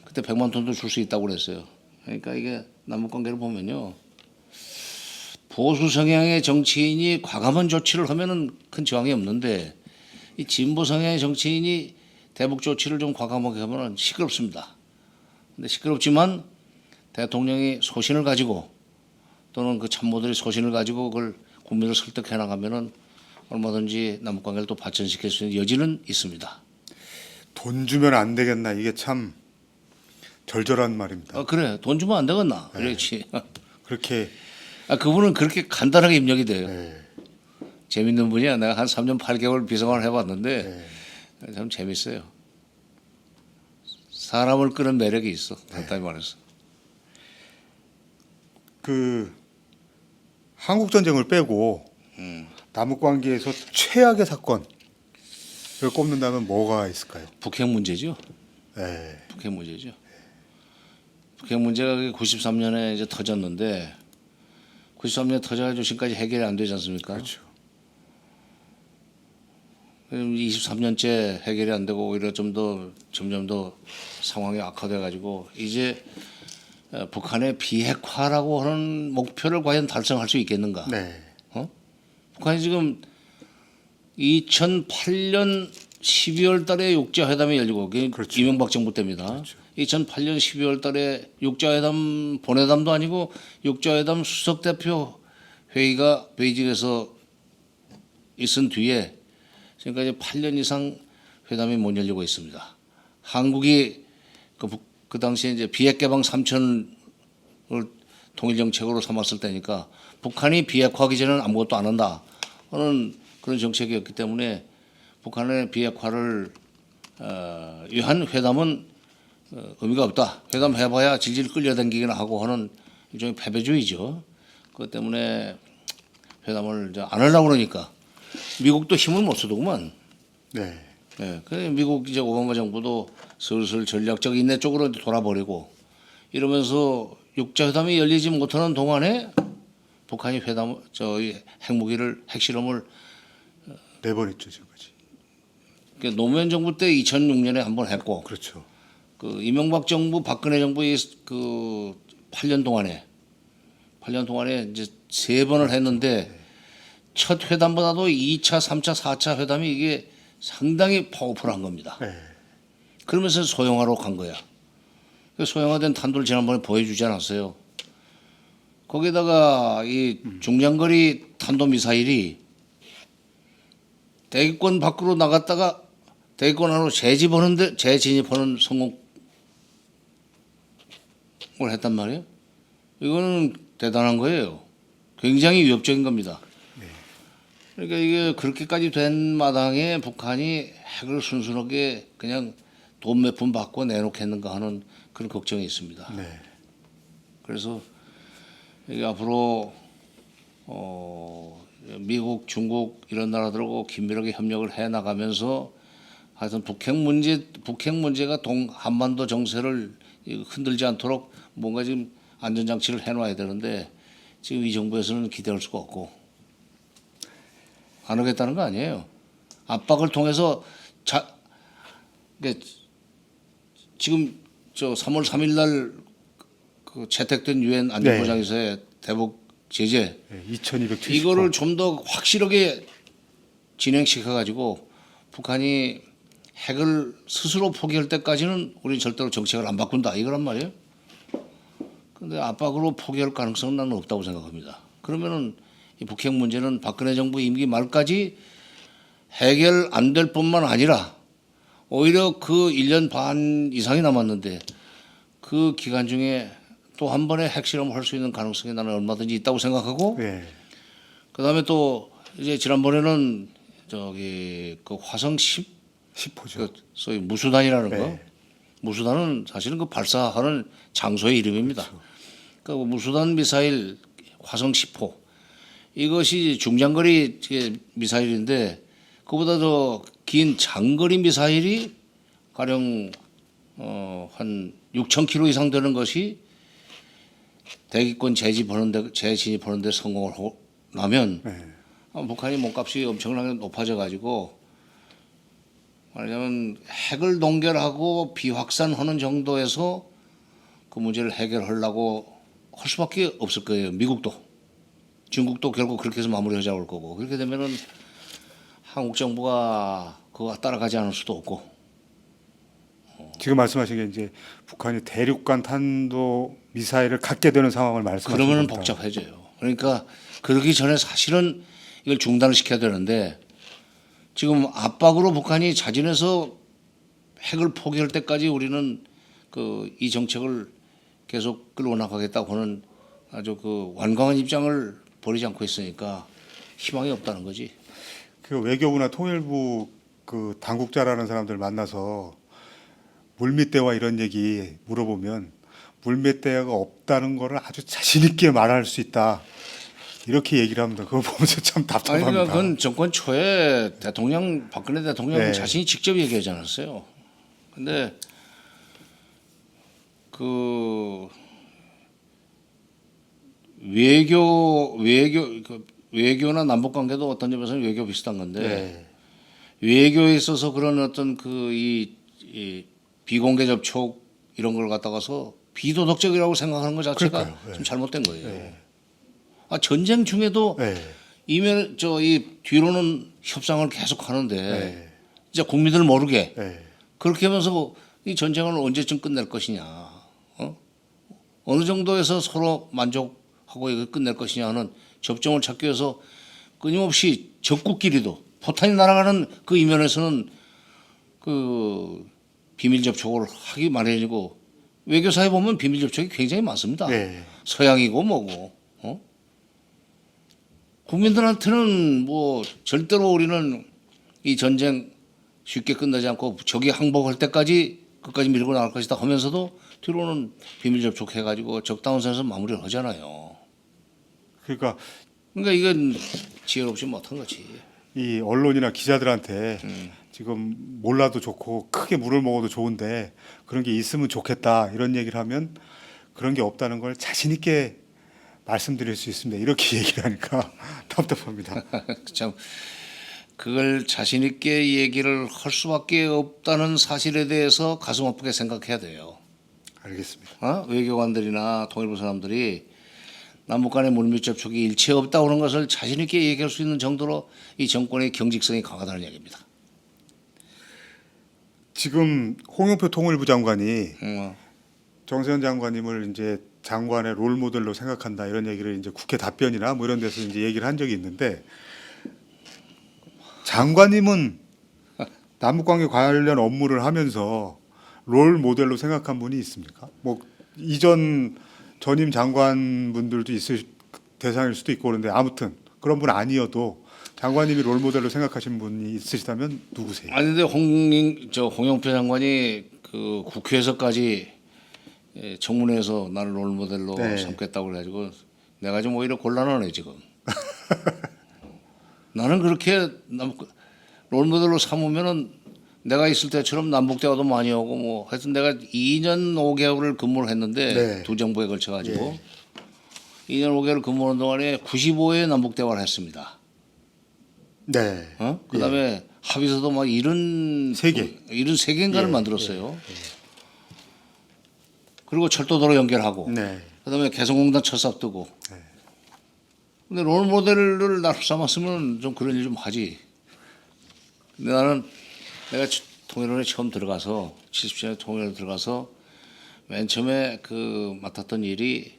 그때 100만 톤도 줄 수 있다고 그랬어요. 그러니까 이게 남북관계를 보면요. 보수 성향의 정치인이 과감한 조치를 하면은 큰 저항이 없는데 이 진보 성향의 정치인이 대북 조치를 좀 과감하게 하면은 시끄럽습니다. 근데 시끄럽지만 대통령이 소신을 가지고 또는 그 참모들이 소신을 가지고 그걸 국민을 설득해 나가면은 얼마든지 남북관계를 또 발전시킬 수 있는 여지는 있습니다. 돈 주면 안 되겠나 이게 참 절절한 말입니다. 그래 돈 주면 안 되겠나? 그렇지. 그렇게 그분은 그렇게 간단하게 입력이 돼요. 네, 재밌는 분이야. 내가 한 3년 8개월 비서관을 해봤는데 참 재밌어요. 사람을 끄는 매력이 있어. 간단히 말해서. 그 한국 전쟁을 빼고 남북 관계에서 최악의 사건을 꼽는다면 뭐가 있을까요? 북핵 문제죠. 네, 북핵 문제죠. 북핵 문제가 93년에 이제 터졌는데 93년에 터져가지고 지금까지 해결이 안 되지 않습니까? 그렇죠. 23년째 해결이 안 되고 오히려 점점 더 상황이 악화돼 가지고 이제 북한의 비핵화라고 하는 목표를 과연 달성할 수 있겠는가? 네, 북한이 지금 2008년 12월 달에 육자회담이 열리고 그게 그렇죠. 이명박 정부 때입니다. 그렇죠. 2008년 12월 달에 육자회담 본회담도 아니고 육자회담 수석 대표 회의가 베이징에서 있은 뒤에 지금까지 8년 이상 회담이 못 열리고 있습니다. 한국이 그 당시에 이제 비핵 개방 3천을 통일 정책으로 삼았을 때니까 북한이 비핵화하기 전에는 아무것도 안 한다 하는 그런 정책이었기 때문에 북한의 비핵화를 위한 회담은 의미가 없다. 회담 해봐야 질질 끌려다니기나 하고 하는 일종의 패배주의죠. 그것 때문에 회담을 이제 안 하려고 그러니까 미국도 힘을 못 쓰더구만. 네, 예, 그래 미국 이제 오바마 정부도 슬슬 전략적 인내 쪽으로 돌아버리고 이러면서 육자회담이 열리지 못하는 동안에 북한이 핵무기를 핵실험을 네번 했죠 지금까지. 노무현 정부 때 2006년에 한 번 했고 그렇죠. 그 이명박 정부 박근혜 정부의 그 8년 동안에 이제 3번을 했는데 첫 회담보다도 2차, 3차, 4차 회담이 이게 상당히 파워풀한 겁니다. 네, 그러면서 소형화로 간 거야. 그 소형화된 탄도를 지난번에 보여주지 않았어요. 거기다가 이 중장거리 탄도 미사일이 대기권 밖으로 나갔다가 대기권 안으로 재진입하는 성공을 했단 말이에요. 이거는 대단한 거예요. 굉장히 위협적인 겁니다. 그러니까 이게 그렇게까지 된 마당에 북한이 핵을 순순하게 그냥 돈 몇 푼 받고 내놓겠는가 하는 그런 걱정이 있습니다. 네, 그래서 이게 앞으로 미국, 중국 이런 나라들하고 긴밀하게 협력을 해 나가면서 하여튼 북핵 문제가 한반도 정세를 흔들지 않도록 뭔가 지금 안전장치를 해놔야 되는데 지금 이 정부에서는 기대할 수가 없고 안 하겠다는 거 아니에요. 압박을 통해서 지금 3월 3일 날그 채택된 유엔 안전보장에서의 대북 제재 2270. 이거를 좀 더 확실하게 진행시켜 가지고 북한이 핵을 스스로 포기할 때까지는 우리 절대로 정책을 안 바꾼다 이거란 말이에요. 근데 압박으로 포기할 가능성은 나는 없다고 생각합니다. 그러면은 이 북핵 문제는 박근혜 정부 임기 말까지 해결 안 될 뿐만 아니라 오히려 그 1년 반 이상이 남았는데 그 기간 중에 또 한 번의 핵실험을 할 수 있는 가능성이 나는 얼마든지 있다고 생각하고 네. 그다음에 또 이제 지난번에는 저기 그 화성 10 10호죠. 그 소위 무수단이라는 거. 네. 무수단은 사실은 그 발사하는 장소의 이름입니다. 그 무수단 미사일 화성 10호 이것이 중장거리 미사일인데 그보다 더 긴 장거리 미사일이 가령 한 6,000km 이상 되는 것이 대기권 재진입하는 데 성공을 나면 네. 북한이 몸값이 엄청나게 높아져 가지고 말하자면 핵을 동결하고 비확산하는 정도에서 그 문제를 해결하려고 할 수밖에 없을 거예요. 미국도 중국도 결국 그렇게 해서 마무리하자고 할 거고 그렇게 되면은 한국 정부가 그거 따라가지 않을 수도 없고 지금 말씀하신 게 이제 북한이 대륙간 탄도 미사일을 갖게 되는 상황을 말씀하시는 그러면은 겁니다. 복잡해져요. 그러니까 그러기 전에 사실은 이걸 중단을 시켜야 되는데 지금 압박으로 북한이 자진해서 핵을 포기할 때까지 우리는 그 이 정책을 계속 끌어나가겠다고 하는 아주 그 완강한 입장을 버리지 않고 있으니까 희망이 없다는 거지. 그 외교부나 통일부 그 당국자라는 사람들 만나서 물밑대화 이런 얘기 물어보면 물밑대화가 없다는 거를 아주 자신 있게 말할 수 있다. 이렇게 얘기를 합니다. 그거 보면서 참 아니 답답합니다. 그러니까 그건 정권 초에 대통령 박근혜 대통령이 네. 자신이 직접 얘기하지 않았어요. 근데 그 외교나 남북 관계도 어떤 점에서는 외교 비슷한 건데 네. 외교에 있어서 그런 어떤 이 비공개 접촉 이런 걸 갖다가서 비도덕적이라고 생각하는 것 자체가 그러니까요. 네. 좀 잘못된 거예요. 네. 아, 전쟁 중에도 네. 이면 이 뒤로는 협상을 계속 하는데 네. 이제 국민들 모르게 네. 그렇게 하면서 이 전쟁을 언제쯤 끝낼 것이냐, 어느 정도에서 서로 만족하고 이걸 끝낼 것이냐 하는 접점을 찾기 위해서 끊임없이 적국끼리도 포탄이 날아가는 그 이면에서는 그 비밀 접촉을 하기 마련이고 외교사에 보면 비밀 접촉이 굉장히 많습니다. 네. 서양이고 뭐고, 국민들한테는 뭐 절대로 우리는 이 전쟁 쉽게 끝나지 않고 적이 항복할 때까지 끝까지 밀고 나갈 것이다 하면서도 뒤로는 비밀 접촉해가지고 적당한 선에서 마무리를 하잖아요. 그러니까 그러니까 이건 지혜롭지 못한 거지. 이 언론이나 기자들한테 지금 몰라도 좋고 크게 물을 먹어도 좋은데 그런 게 있으면 좋겠다 이런 얘기를 하면 그런 게 없다는 걸 자신 있게 말씀드릴 수 있습니다. 이렇게 얘기를 하니까 답답합니다. 참 그걸 자신 있게 얘기를 할 수밖에 없다는 사실에 대해서 가슴 아프게 생각해야 돼요. 알겠습니다. 외교관들이나 통일부 사람들이 남북 간의 물밑 접촉이 일체 없다고 하는 것을 자신 있게 얘기할 수 있는 정도로 이 정권의 경직성이 강하다는 얘기입니다. 지금 홍영표 통일부 장관이 음, 정세현 장관님을 이제 장관의 롤 모델로 생각한다 이런 얘기를 이제 국회 답변이나 뭐 이런 데서 이제 얘기를 한 적이 있는데 장관님은 남북관계 관련 업무를 하면서 롤 모델로 생각한 분이 있습니까? 뭐 이전 전임 장관분들도 있을 대상일 수도 있고 그런데 아무튼 그런 분 아니어도 장관님이 롤 모델로 생각하신 분이 있으시다면 누구세요? 아니 근데 홍영표 장관이 그 국회에서까지 청문회에서 나를 롤 모델로 네. 삼겠다고 그래가지고 내가 좀 오히려 곤란하네 지금. 나는 그렇게 롤 모델로 삼으면은 내가 있을 때처럼 남북 대화도 많이 하고 뭐 하여튼 내가 2년 5개월을 근무를 했는데 네. 두 정부에 걸쳐 가지고 2년 5개월 근무하는 동안에 95회 남북 대화를 했습니다. 네. 그다음에 합의서도 막 73개, 73개인가를 만들었어요. 그리고 철도도로 연결하고 네. 그다음에 개성공단 첫 삽 뜨고. 근데 롤 모델을 나로 삼았으면 좀 그런 일 좀 하지. 근데 나는 내가 통일원에 처음 들어가서 77년에 통일원에 들어가서 맨 처음에 그 맡았던 일이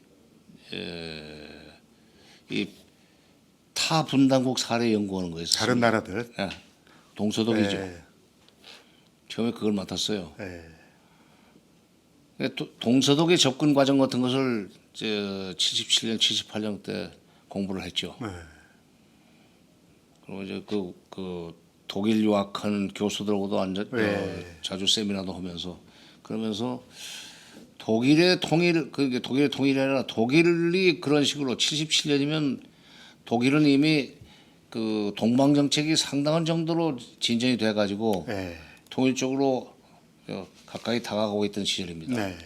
이 타 분단국 사례 연구하는 거였어요. 다른 나라들. 예, 동서독이죠. 예, 처음에 그걸 맡았어요. 예. 동서독의 접근 과정 같은 것을 77년, 78년 때 공부를 했죠. 예. 그리고 이제 그 독일 유학한 교수들하고도 예. 자주 세미나도 하면서 그러면서 독일의 통일 그게 독일의 통일이 아니라 독일이 그런 식으로 77년이면 독일은 이미 그 동방 정책이 상당한 정도로 진전이 돼 가지고 예. 통일 쪽으로 가까이 다가가고 있던 시절입니다. 네.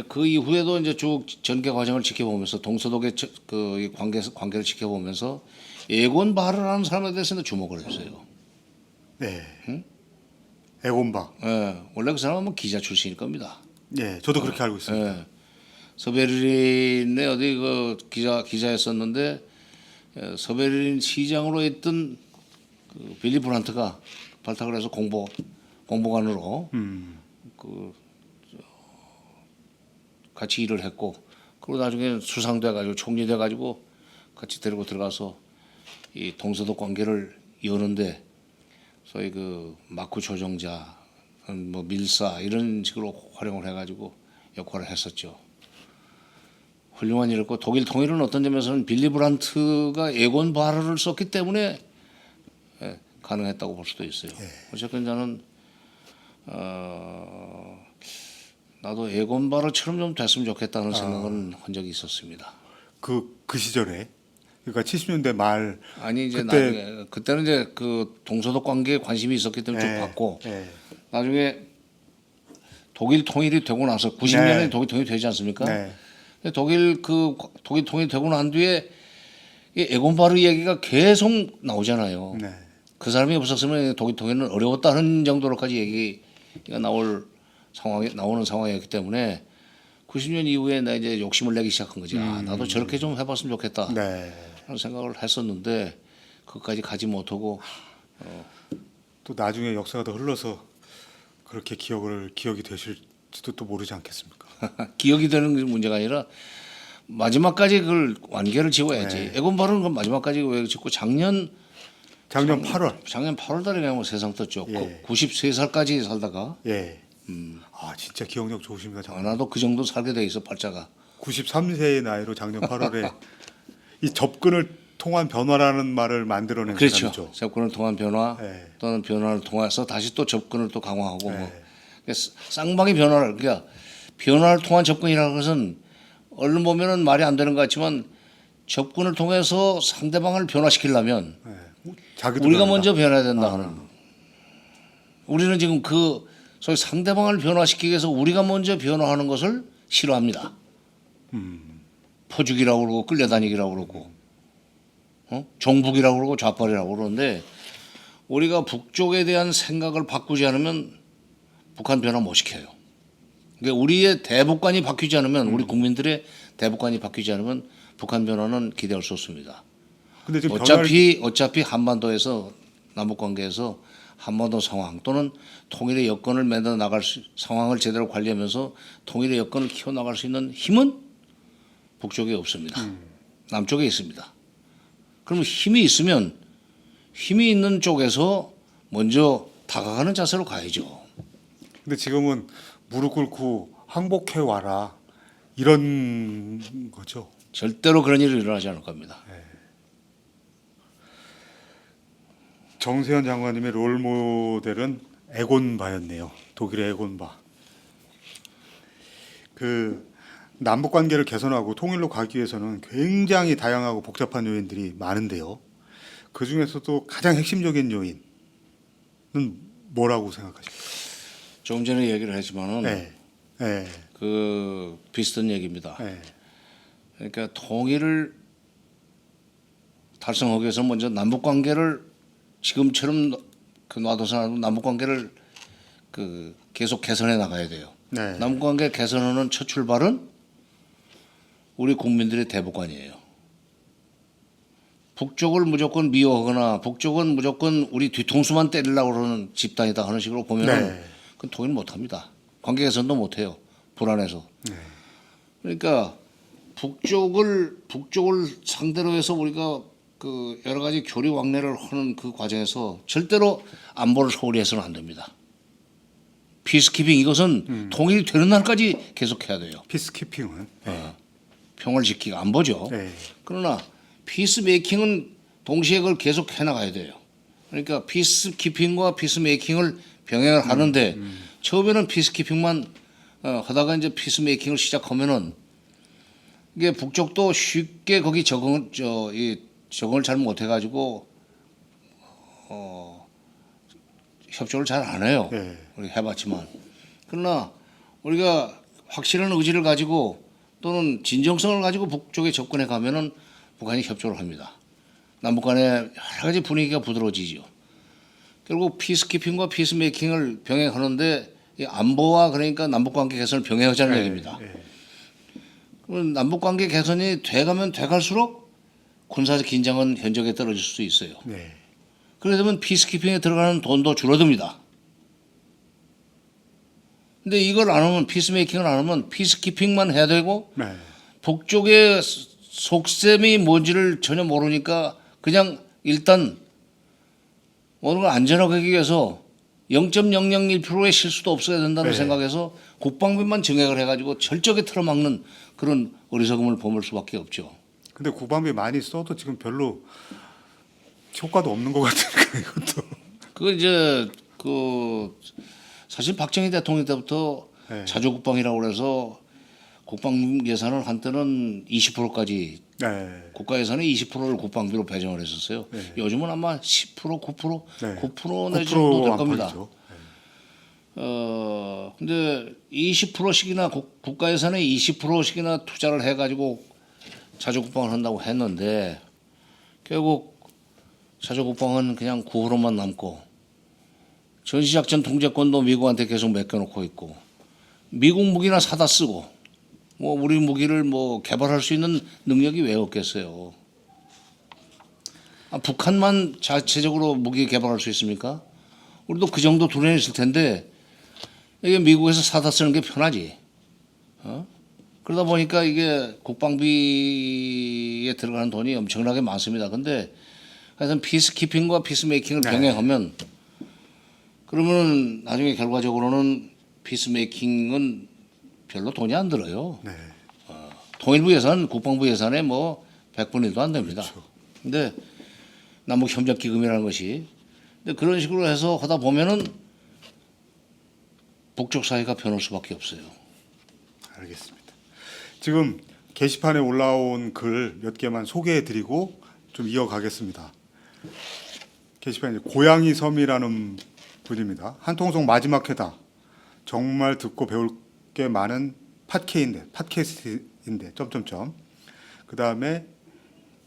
그 이후에도 이제 쭉 전개 과정을 지켜보면서 동서독의 그 관계를 지켜보면서 에곤 바르라는 사람에 대해서는 주목을 했어요. 네. 에곤바. 예, 원래 그 사람은 뭐 기자 출신일 겁니다. 예, 저도 그렇게 알고 있습니다. 예, 서베르린에 어디 그 기자였었는데 서베르린 시장으로 있던 그 빌리 브란트가 발탁을 해서 공보관으로 그 같이 일을 했고 그리고 나중에 수상돼 가지고 총리 돼 가지고 같이 데리고 들어가서 이 동서독 관계를 여는데 소위 그 마쿠 조정자 뭐 밀사 이런 식으로 활용을 해 가지고 역할을 했었죠. 훌륭한 일이었고 독일 통일은 어떤 점에서는 빌리 브란트가 에곤 바르를 썼기 때문에 가능했다고 볼 수도 있어요. 어쨌든 저는 나도 에곤 바르처럼 좀 됐으면 좋겠다는 생각은 한 적이 있었습니다. 그 시절에 그러니까 70년대 말 아니 이제 그때- 나중에 그때는 이제 그 동서독 관계에 관심이 있었기 때문에 쭉 봤고 예. 나중에 독일 통일이 되고 나서 90년에 네. 독일 통일이 되지 않습니까? 네. 독일 통일이 되고 난 뒤에 이 에곤 바르 얘기가 계속 나오잖아요. 네. 그 사람이 없었으면 독일 통일은 어려웠다는 정도로까지 얘기가 나오는 상황이었기 때문에 90년 이후에 나 이제 욕심을 내기 시작한 거지. 아, 나도 저렇게 좀 해봤으면 좋겠다. 네. 하는 생각을 했었는데 그것까지 가지 못하고 또 나중에 역사가 더 흘러서 그렇게 기억이 되실지도 또 모르지 않겠습니까? 기억이 되는 게 문제가 아니라 마지막까지 그걸 완결을 지어야지. 에곤 바르는 건 마지막까지 왜 짓고 작년 8월. 8월 달에 그냥 뭐 세상 떴죠. 예. 93살까지 살다가 예. 아 진짜 기억력 좋으십니다. 장관. 나도 그 정도 살게 돼 있어 팔자가. 93세의 나이로 작년 8월에 이 접근을 통한 변화라는 말을 만들어낸 그렇죠. 사람이죠. 접근을 통한 변화 예. 또는 변화를 통해서 다시 또 접근을 또 강화하고 예. 뭐 그러니까 쌍방의 변화를 그러니까 변화를 통한 접근이라는 것은 얼른 보면은 말이 안 되는 것 같지만 접근을 통해서 상대방을 변화시키려면 예. 자기도 우리가 변한다. 먼저 변해야 된다 하는. 우리는 지금 그 소위 상대방을 변화시키기 위해서 우리가 먼저 변화하는 것을 싫어합니다. 포죽이라고 그러고 끌려다니기라고 그러고 종북이라고 그러고 좌빨이라고 그러는데 우리가 북쪽에 대한 생각을 바꾸지 않으면 북한 변화 못 시켜요. 그러니까 우리의 대북관이 바뀌지 않으면 우리 국민들의 대북관이 바뀌지 않으면 북한 변화는 기대할 수 없습니다. 근데 지금 어차피 한반도에서 남북 관계에서 한반도 상황 또는 통일의 여건을 만들어 나갈 상황을 제대로 관리하면서 통일의 여건을 키워 나갈 수 있는 힘은 북쪽에 없습니다. 남쪽에 있습니다. 그러면 힘이 있으면 힘이 있는 쪽에서 먼저 다가가는 자세로 가야죠. 근데 지금은 무릎 꿇고 항복해 와라 이런 거죠. 절대로 그런 일이 일어나지 않을 겁니다. 정세현 장관님의 롤 모델은 에곤바였네요. 독일의 에곤바. 그 남북 관계를 개선하고 통일로 가기 위해서는 굉장히 다양하고 복잡한 요인들이 많은데요. 그 중에서도 가장 핵심적인 요인은 뭐라고 생각하십니까? 조금 전에 얘기를 했지만은 네, 네, 그 비슷한 얘기입니다. 네, 그러니까 통일을 달성하기 위해서 먼저 남북 관계를 지금처럼 그 놔둬서 남북 관계를 그 계속 개선해 나가야 돼요. 네. 남북 관계 개선하는 첫 출발은 우리 국민들의 대북관이에요. 북쪽을 무조건 미워하거나 북쪽은 무조건 우리 뒤통수만 때리려고 그러는 집단이다 하는 식으로 보면은 네. 그건 통일 못합니다. 관계 개선도 못해요. 불안해서. 네. 그러니까 북쪽을 상대로 해서 우리가 그 여러 가지 교류 왕래를 하는 그 과정에서 절대로 안보를 소홀히 해서는 안 됩니다. 피스키핑 이것은 통일이 되는 날까지 계속해야 돼요. 피스키핑은. 네. 평화를 지키고 안보죠. 네. 그러나 피스메이킹은 동시에 그걸 계속 해나가야 돼요. 그러니까 피스키핑과 피스메이킹을 병행을 하는데 처음에는 피스키핑만 하다가 이제 피스메이킹을 시작하면은 이게 북쪽도 쉽게 거기 적응을 잘 못해가지고 협조를 잘 안 해요. 네. 우리 해봤지만 그러나 우리가 확실한 의지를 가지고 또는 진정성을 가지고 북쪽에 접근해 가면은 북한이 협조를 합니다. 남북 간의 여러 가지 분위기가 부드러워지죠. 결국 피스키핑과 피스메이킹을 병행하는데 이 안보와 그러니까 남북 관계 개선을 병행하자는 얘기입니다. 그럼 남북 관계 개선이 돼가면 돼갈수록 군사적 긴장은 현저하게 떨어질 수 있어요. 네. 그러면 피스키핑에 들어가는 돈도 줄어듭니다. 근데 이걸 안 하면 피스메이킹을 안 하면 피스키핑만 해야 되고 네. 북쪽의 속셈이 뭔지를 전혀 모르니까 그냥 일단 모든 걸 안전하게 하기 위해서 0.001%의 실수도 없어야 된다는 네. 생각에서 국방비만 증액을 해가지고 철저하게 틀어막는 그런 어리석음을 범할 수밖에 없죠. 근데 국방비 많이 써도 지금 별로 효과도 없는 것 같으니까 이것도. 그거 이제 그 사실 박정희 대통령 때부터 네. 자주국방이라고 그래서 국방 예산을 한때는 20%까지 네. 국가 예산의 20%를 국방비로 배정을 했었어요. 네. 요즘은 아마 10%, 9%, 네. 9% 내지 정도 될 겁니다. 안팎이죠. 근데 20%씩이나 국가 예산의 20%씩이나 투자를 해가지고 자주국방을 한다고 했는데 결국 자주국방은 그냥 구호로만 남고 전시작전 통제권도 미국한테 계속 맡겨놓고 있고 미국 무기나 사다 쓰고 뭐 우리 무기를 뭐 개발할 수 있는 능력이 왜 없겠어요? 북한만 자체적으로 무기 개발할 수 있습니까? 우리도 그 정도 두려움이 있을 텐데 이게 미국에서 사다 쓰는 게 편하지. 그러다 보니까 이게 국방비에 들어가는 돈이 엄청나게 많습니다. 근데 하여튼 피스키핑과 피스메이킹을 네. 병행하면 그러면 나중에 결과적으로는 피스메이킹은 별로 돈이 안 들어요. 네. 통일부 예산, 국방부 예산에 뭐 100분의 1도 안 됩니다. 그렇죠. 근데 남북 협력 기금이라는 것이 근데 그런 식으로 해서 하다 보면은 북쪽 사회가 변할 수밖에 없어요. 알겠습니다. 지금 게시판에 올라온 글 몇 개만 소개해드리고 좀 이어가겠습니다. 게시판에 고양이 섬이라는 분입니다. 한통속 마지막 회다. 정말 듣고 배울 게 많은 팟캐스트인데 점점점. 그 다음에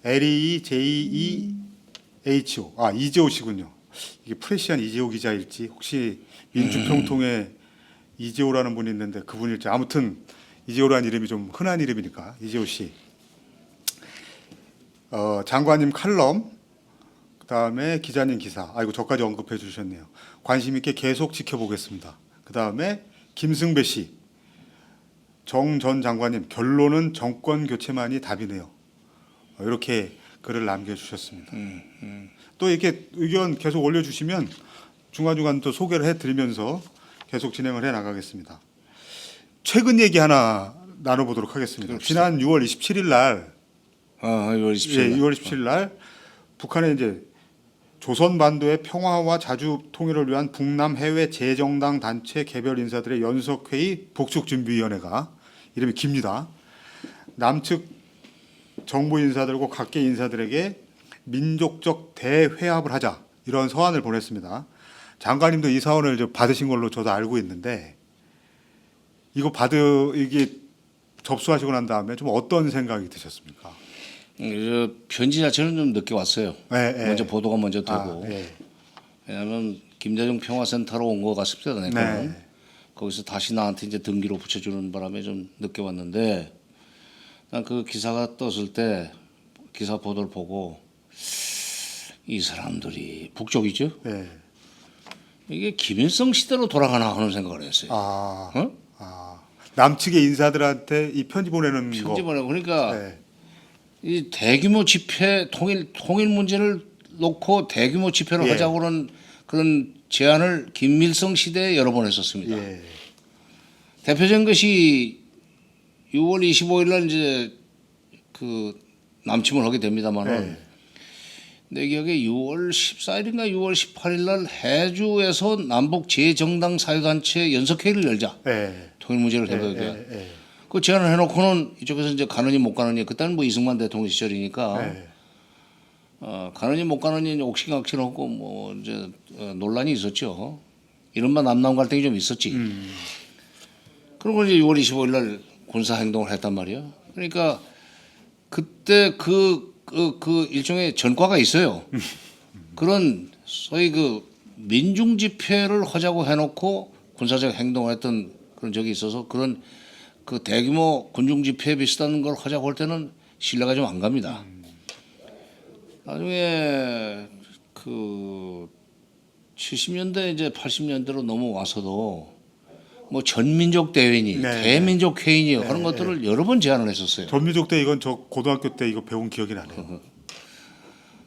LEJEHO 이재호 씨군요. 이게 프레시안 이재호 기자일지 혹시 민주평통에 이재호라는 분이 있는데 그분일지 아무튼 이재호라는 이름이 좀 흔한 이름이니까 이재호 씨. 장관님 칼럼 그다음에 기자님 기사. 아이고 저까지 언급해 주셨네요. 관심 있게 계속 지켜보겠습니다. 그다음에 김승배 씨. 정 전 장관님 결론은 정권 교체만이 답이네요. 이렇게 글을 남겨주셨습니다. 또 이렇게 의견 계속 올려주시면 중간중간 또 소개를 해드리면서 계속 진행을 해 나가겠습니다. 최근 얘기 하나 나눠보도록 하겠습니다. 지난 6월 27일 날, 6월 27일. 예, 6월 27일 날 북한의 이제 조선 반도의 평화와 자주 통일을 위한 북남 해외 재정당 단체 개별 인사들의 연석회의 복속준비위원회가 이름이 깁니다. 남측 정부 인사들과 각계 인사들에게 민족적 대회합을 하자 이런 서한을 보냈습니다. 장관님도 이 사원을 받으신 걸로 저도 알고 있는데 이게 접수하시고 난 다음에 좀 어떤 생각이 드셨습니까? 편지 자체는 좀 늦게 왔어요. 네, 먼저 보도가 먼저 되고 네. 왜냐하면 김대중 평화센터로 온 것 같습니다. 내 거는. 네. 거기서 다시 나한테 이제 등기로 붙여주는 바람에 좀 늦게 왔는데 난 그 기사가 떴을 때 기사 보도를 보고 이 사람들이 북쪽이죠. 예. 이게 김일성 시대로 돌아가나 하는 생각을 했어요. 아, 어? 남측의 인사들한테 이 편지 보내는 거. 편집을 그러니까 예. 이 대규모 집회 통일 문제를 놓고 대규모 집회를 예. 하자고 그런 제안을 김일성 시대에 여러 번 했었습니다. 예. 대표적인 것이 6월 25일 날 이제 그 남침을 하게 됩니다만은 예. 내 기억에 6월 14일인가 6월 18일 날 해주에서 남북 재정당 사회단체 연석회의를 열자. 예. 통일 문제를 해보게. 예. 그 제안을 해놓고는 이쪽에서 이제 가느니 못 가느니 그때는 뭐 이승만 대통령 시절이니까 예. 가느니 못 가느니 옥신각신하고 뭐 이제 논란이 있었죠. 이른바 남남 갈등이 좀 있었지. 그리고 이제 6월 25일 날 군사 행동을 했단 말이야. 그러니까 그때 그 일종의 전과가 있어요. 그런 소위 그 민중 집회를 하자고 해놓고 군사적 행동을 했던 그런 적이 있어서 그런 그 대규모 군중 집회 비슷한 걸 하자고 할 때는 신뢰가 좀 안 갑니다. 나중에 그 70년대 이제 80년대로 넘어와서도 뭐 전민족 대회니 네. 대민족 회의니 그런 것들을 여러 번 제안을 했었어요. 전민족 때 이건 저 고등학교 때 이거 배운 기억이 나네요.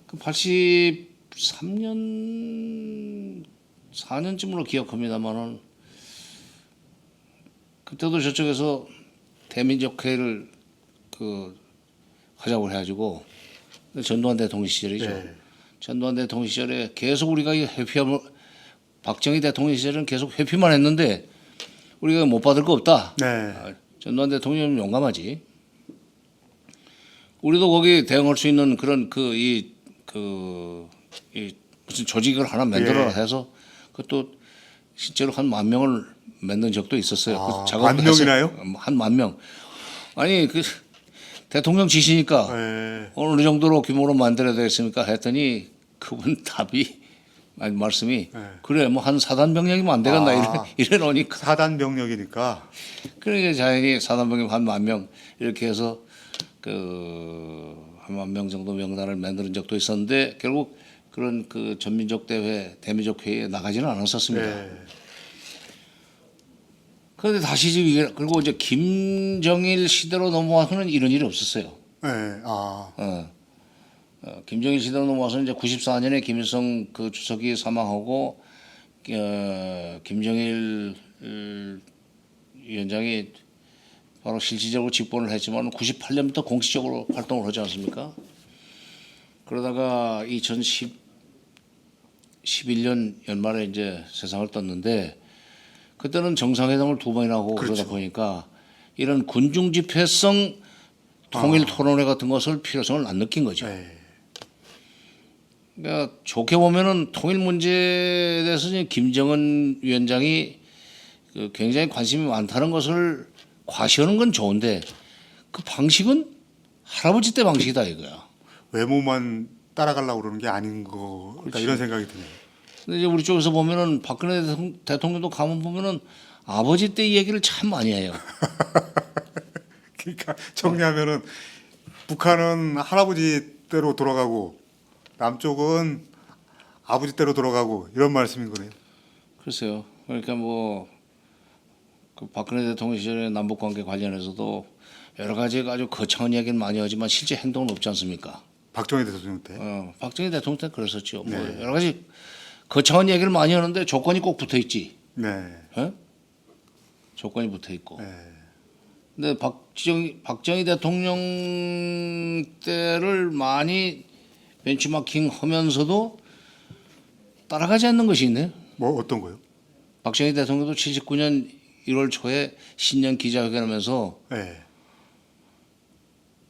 그 83년 4년쯤으로 기억합니다만은 그때도 저쪽에서 대민족 회의를 그 하자고 해가지고 전두환 대통령 시절이죠. 네. 전두환 대통령 시절에 계속 우리가 이 회피함을 박정희 대통령 시절은 계속 회피만 했는데 우리가 못 받을 거 없다. 네. 전두환 대통령은 용감하지. 우리도 거기 대응할 수 있는 그런 이 무슨 조직을 하나 만들어 해서 그것도 실제로 한 10,000명을 만든 적도 있었어요. 아, 그 작업을 10,000명이나요? 했어요. 한 10,000명. 아니 그 대통령 지시니까 예. 어느 정도로 규모로 만들어야 되겠습니까? 했더니 그분 답이 말씀이 그래 뭐 한 사단 병력이면 안 되겠나 이래 놓으니까 사단 병력이니까. 그러니까 자연히 사단 병력 한 10,000명 이렇게 해서 그 한 10,000명 정도 명단을 만드는 적도 있었는데 결국 그런 그 전민족 대회 대민족 회의에 나가지는 않았었습니다. 예. 그런데 다시 지금 이게 그리고 이제 김정일 시대로 넘어와서는 이런 일이 없었어요. 예. 김정일 시대로 넘어와서 이제 94년에 김일성 그 주석이 사망하고 김정일 위원장이 바로 실질적으로 집권을 했지만 98년부터 공식적으로 활동을 하지 않습니까? 그러다가 2011년 연말에 이제 세상을 떴는데 그때는 정상회담을 2번이나 하고 그러다 보니까 이런 군중 집회성 통일 토론회 같은 것을 필요성을 안 느낀 거죠. 예. 그러니까 좋게 보면은 통일 문제에 대해서 이제 김정은 위원장이 그 굉장히 관심이 많다는 것을 과시하는 건 좋은데 그 방식은 할아버지 때 방식이다 이거야. 외모만 따라가려고 그러는 게 아닌 거. 그러니까 이런 생각이 드네요. 근데 이제 우리 쪽에서 보면은 박근혜 대통령도 가면 보면은 아버지 때 얘기를 참 많이 해요. 그러니까 정리하면은 북한은 할아버지 때로 돌아가고 남쪽은 아버지 때로 돌아가고 이런 말씀인 거네요. 글쎄요. 그러니까 뭐 그 박근혜 대통령 시절에 남북 관계 관련해서도 여러 가지 아주 거창한 이야기는 많이 하지만 실제 행동은 없지 않습니까? 박정희 대통령 때. 박정희 대통령 때 그랬었죠. 뭐 여러 가지 거창한 얘기를 많이 하는데 조건이 꼭 붙어 있지. 네. 조건이 붙어 있고. 네. 근데 박정희 대통령 때를 많이 벤치마킹 하면서도 따라가지 않는 것이 있네요. 뭐 어떤 거요? 박정희 대통령도 79년 1월 초에 신년 기자회견하면서 네.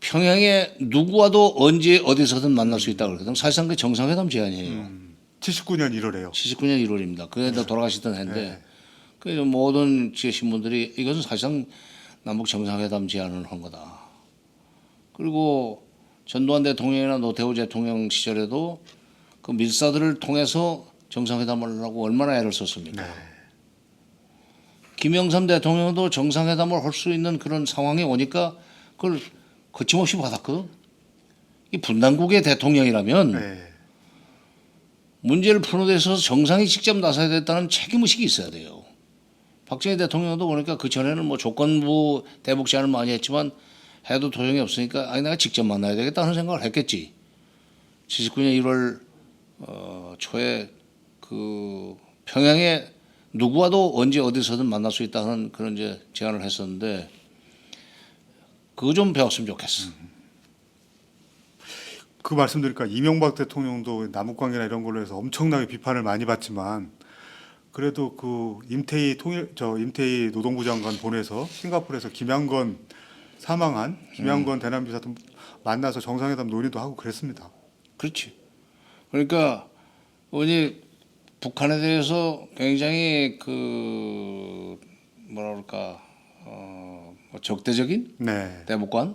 평양에 누구와도 언제 어디서든 만날 수 있다고 그러거든. 사실상 그 정상회담 제안이에요. 79년 1월에요. 79년 1월입니다. 그해도 돌아가시던 해인데 네. 그 모든 지역 신문들이 이것은 사실상 남북 정상회담 제안을 한 거다. 그리고 전두환 대통령이나 노태우 대통령 시절에도 그 밀사들을 통해서 정상회담을 하고 얼마나 애를 썼습니까? 네. 김영삼 대통령도 정상회담을 할 수 있는 그런 상황이 오니까 그걸 거침없이 받았거든. 이 분단국의 대통령이라면 네. 문제를 푸는 데 있어서 정상이 직접 나서야 됐다는 책임의식이 있어야 돼요. 박정희 대통령도 보니까 그 전에는 뭐 조건부 대북 제안을 많이 했지만 해도 도용이 없으니까 아니 내가 직접 만나야 되겠다 하는 생각을 했겠지. 79년 1월 초에 그 평양에 누구와도 언제 어디서든 만날 수 있다는 그런 이제 제안을 했었는데 그거 좀 배웠으면 좋겠어. 그 말씀드리니까 이명박 대통령도 남북관계나 이런 걸로 해서 엄청나게 비판을 많이 받지만 그래도 그 임태희 노동부 장관 보내서 싱가포르에서 김양건 사망한 김양건 대남비서도 만나서 정상회담 논의도 하고 그랬습니다. 그렇지. 그러니까 어디 북한에 대해서 굉장히 그 뭐라 그럴까 뭐 적대적인 네. 대북관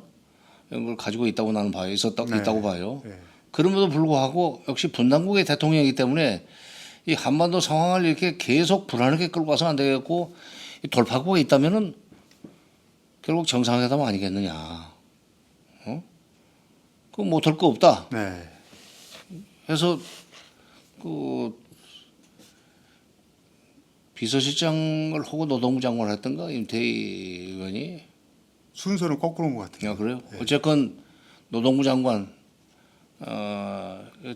이런 걸 가지고 있다고 나는 봐요. 네. 있다고 봐요. 네. 그럼에도 불구하고 역시 분단국의 대통령이기 때문에 이 한반도 상황을 이렇게 계속 불안하게 끌고 가서는 안 되겠고 이 돌파구가 있다면은 결국 정상회담 아니겠느냐. 그 못할 거 없다. 네. 그래서 그 비서실장을 하고 노동부 장관을 했던가 임태희 의원이 순서는 거꾸로 온 것 같아요. 야 그래요? 어쨌건 노동부 장관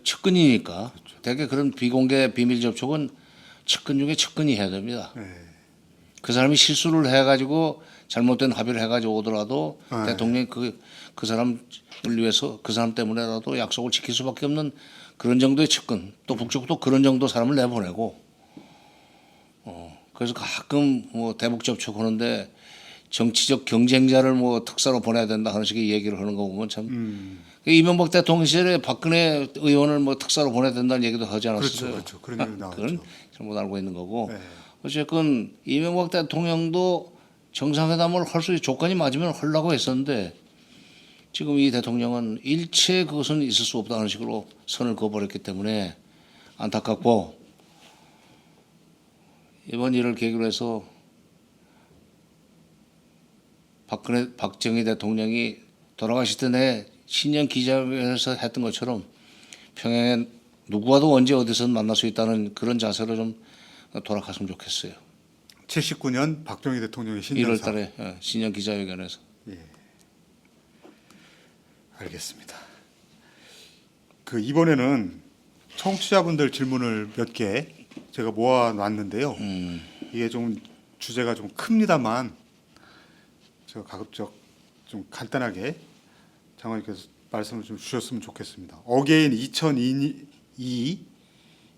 측근이니까 대개 그런 비공개 비밀 접촉은 측근 중에 측근이 해야 됩니다. 네. 그 사람이 실수를 해가지고 잘못된 합의를 해가지고 오더라도 네. 대통령이 그 사람을 위해서 그 사람 때문에라도 약속을 지킬 수밖에 없는 그런 정도의 측근 또 북쪽도 그런 정도 사람을 내보내고 그래서 가끔 뭐 대북 접촉하는데 정치적 경쟁자를 뭐 특사로 보내야 된다 하는 식의 얘기를 하는 거 보면 참 이명박 대통령 시절에 박근혜 의원을 뭐 특사로 보내야 된다는 얘기도 하지 않았어요. 그렇죠. 그런 얘기 나왔죠. 그건 잘못 알고 있는 거고 네. 어쨌건 이명박 대통령도 정상회담을 할 수 있는 조건이 맞으면 하려고 했었는데 지금 이 대통령은 일체 그것은 있을 수 없다는 식으로 선을 그어버렸기 때문에 안타깝고 이번 일을 계기로 해서 박정희 대통령이 돌아가실 때내 신년 기자회견에서 했던 것처럼 평양에 누구와도 언제 어디서든 만날 수 있다는 그런 자세로 좀 돌아갔으면 좋겠어요. 79년 박정희 대통령의 신년사. 1월 달에 신년 기자회견에서. 알겠습니다. 그 이번에는 청취자분들 질문을 몇 개 제가 모아놨는데요. 이게 좀 주제가 좀 큽니다만 제가 가급적 좀 간단하게 장관님께서 말씀을 좀 주셨으면 좋겠습니다. 어게인 2002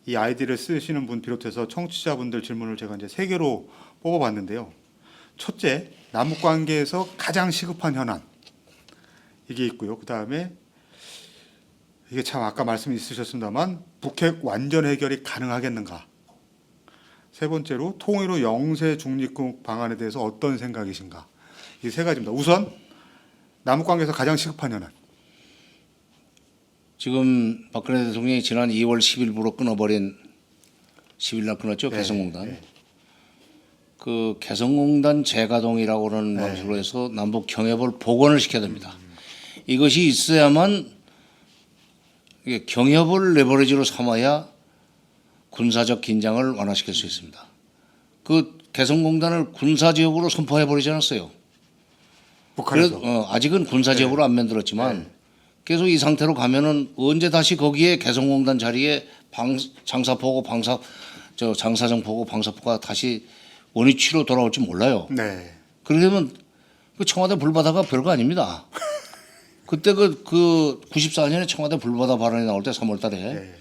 이 아이디를 쓰시는 분 비롯해서 청취자분들 질문을 제가 이제 3개로 뽑아봤는데요. 첫째, 남북 관계에서 가장 시급한 현안 이게 있고요. 그 다음에 이게 참 아까 말씀이 있으셨습니다만 북핵 완전 해결이 가능하겠는가. 세 번째로 통일후 영세 중립국 방안에 대해서 어떤 생각이신가. 이 세 가지입니다. 우선 남북 관계에서 가장 시급한 현안. 지금 박근혜 대통령이 지난 2월 10일부로 끊어버린 10일날 끊었죠. 네, 개성공단. 네. 그 개성공단 재가동이라고 하는 네. 방식으로 해서 남북 경협을 복원을 시켜야 됩니다. 이것이 있어야만 이게 경협을 레버리지로 삼아야 군사적 긴장을 완화시킬 수 있습니다. 그 개성공단을 군사지역으로 선포해버리지 않았어요. 북한에서. 아직은 군사지역으로 안 만들었지만 계속 이 상태로 가면은 언제 다시 거기에 개성공단 자리에 장사포고 장사정포고 방사포가 다시 원위치로 돌아올지 몰라요. 네. 그러면 그 청와대 불바다가 별거 아닙니다. 그때 그 94년에 청와대 불바다 발언이 나올 때 3월 달에 네.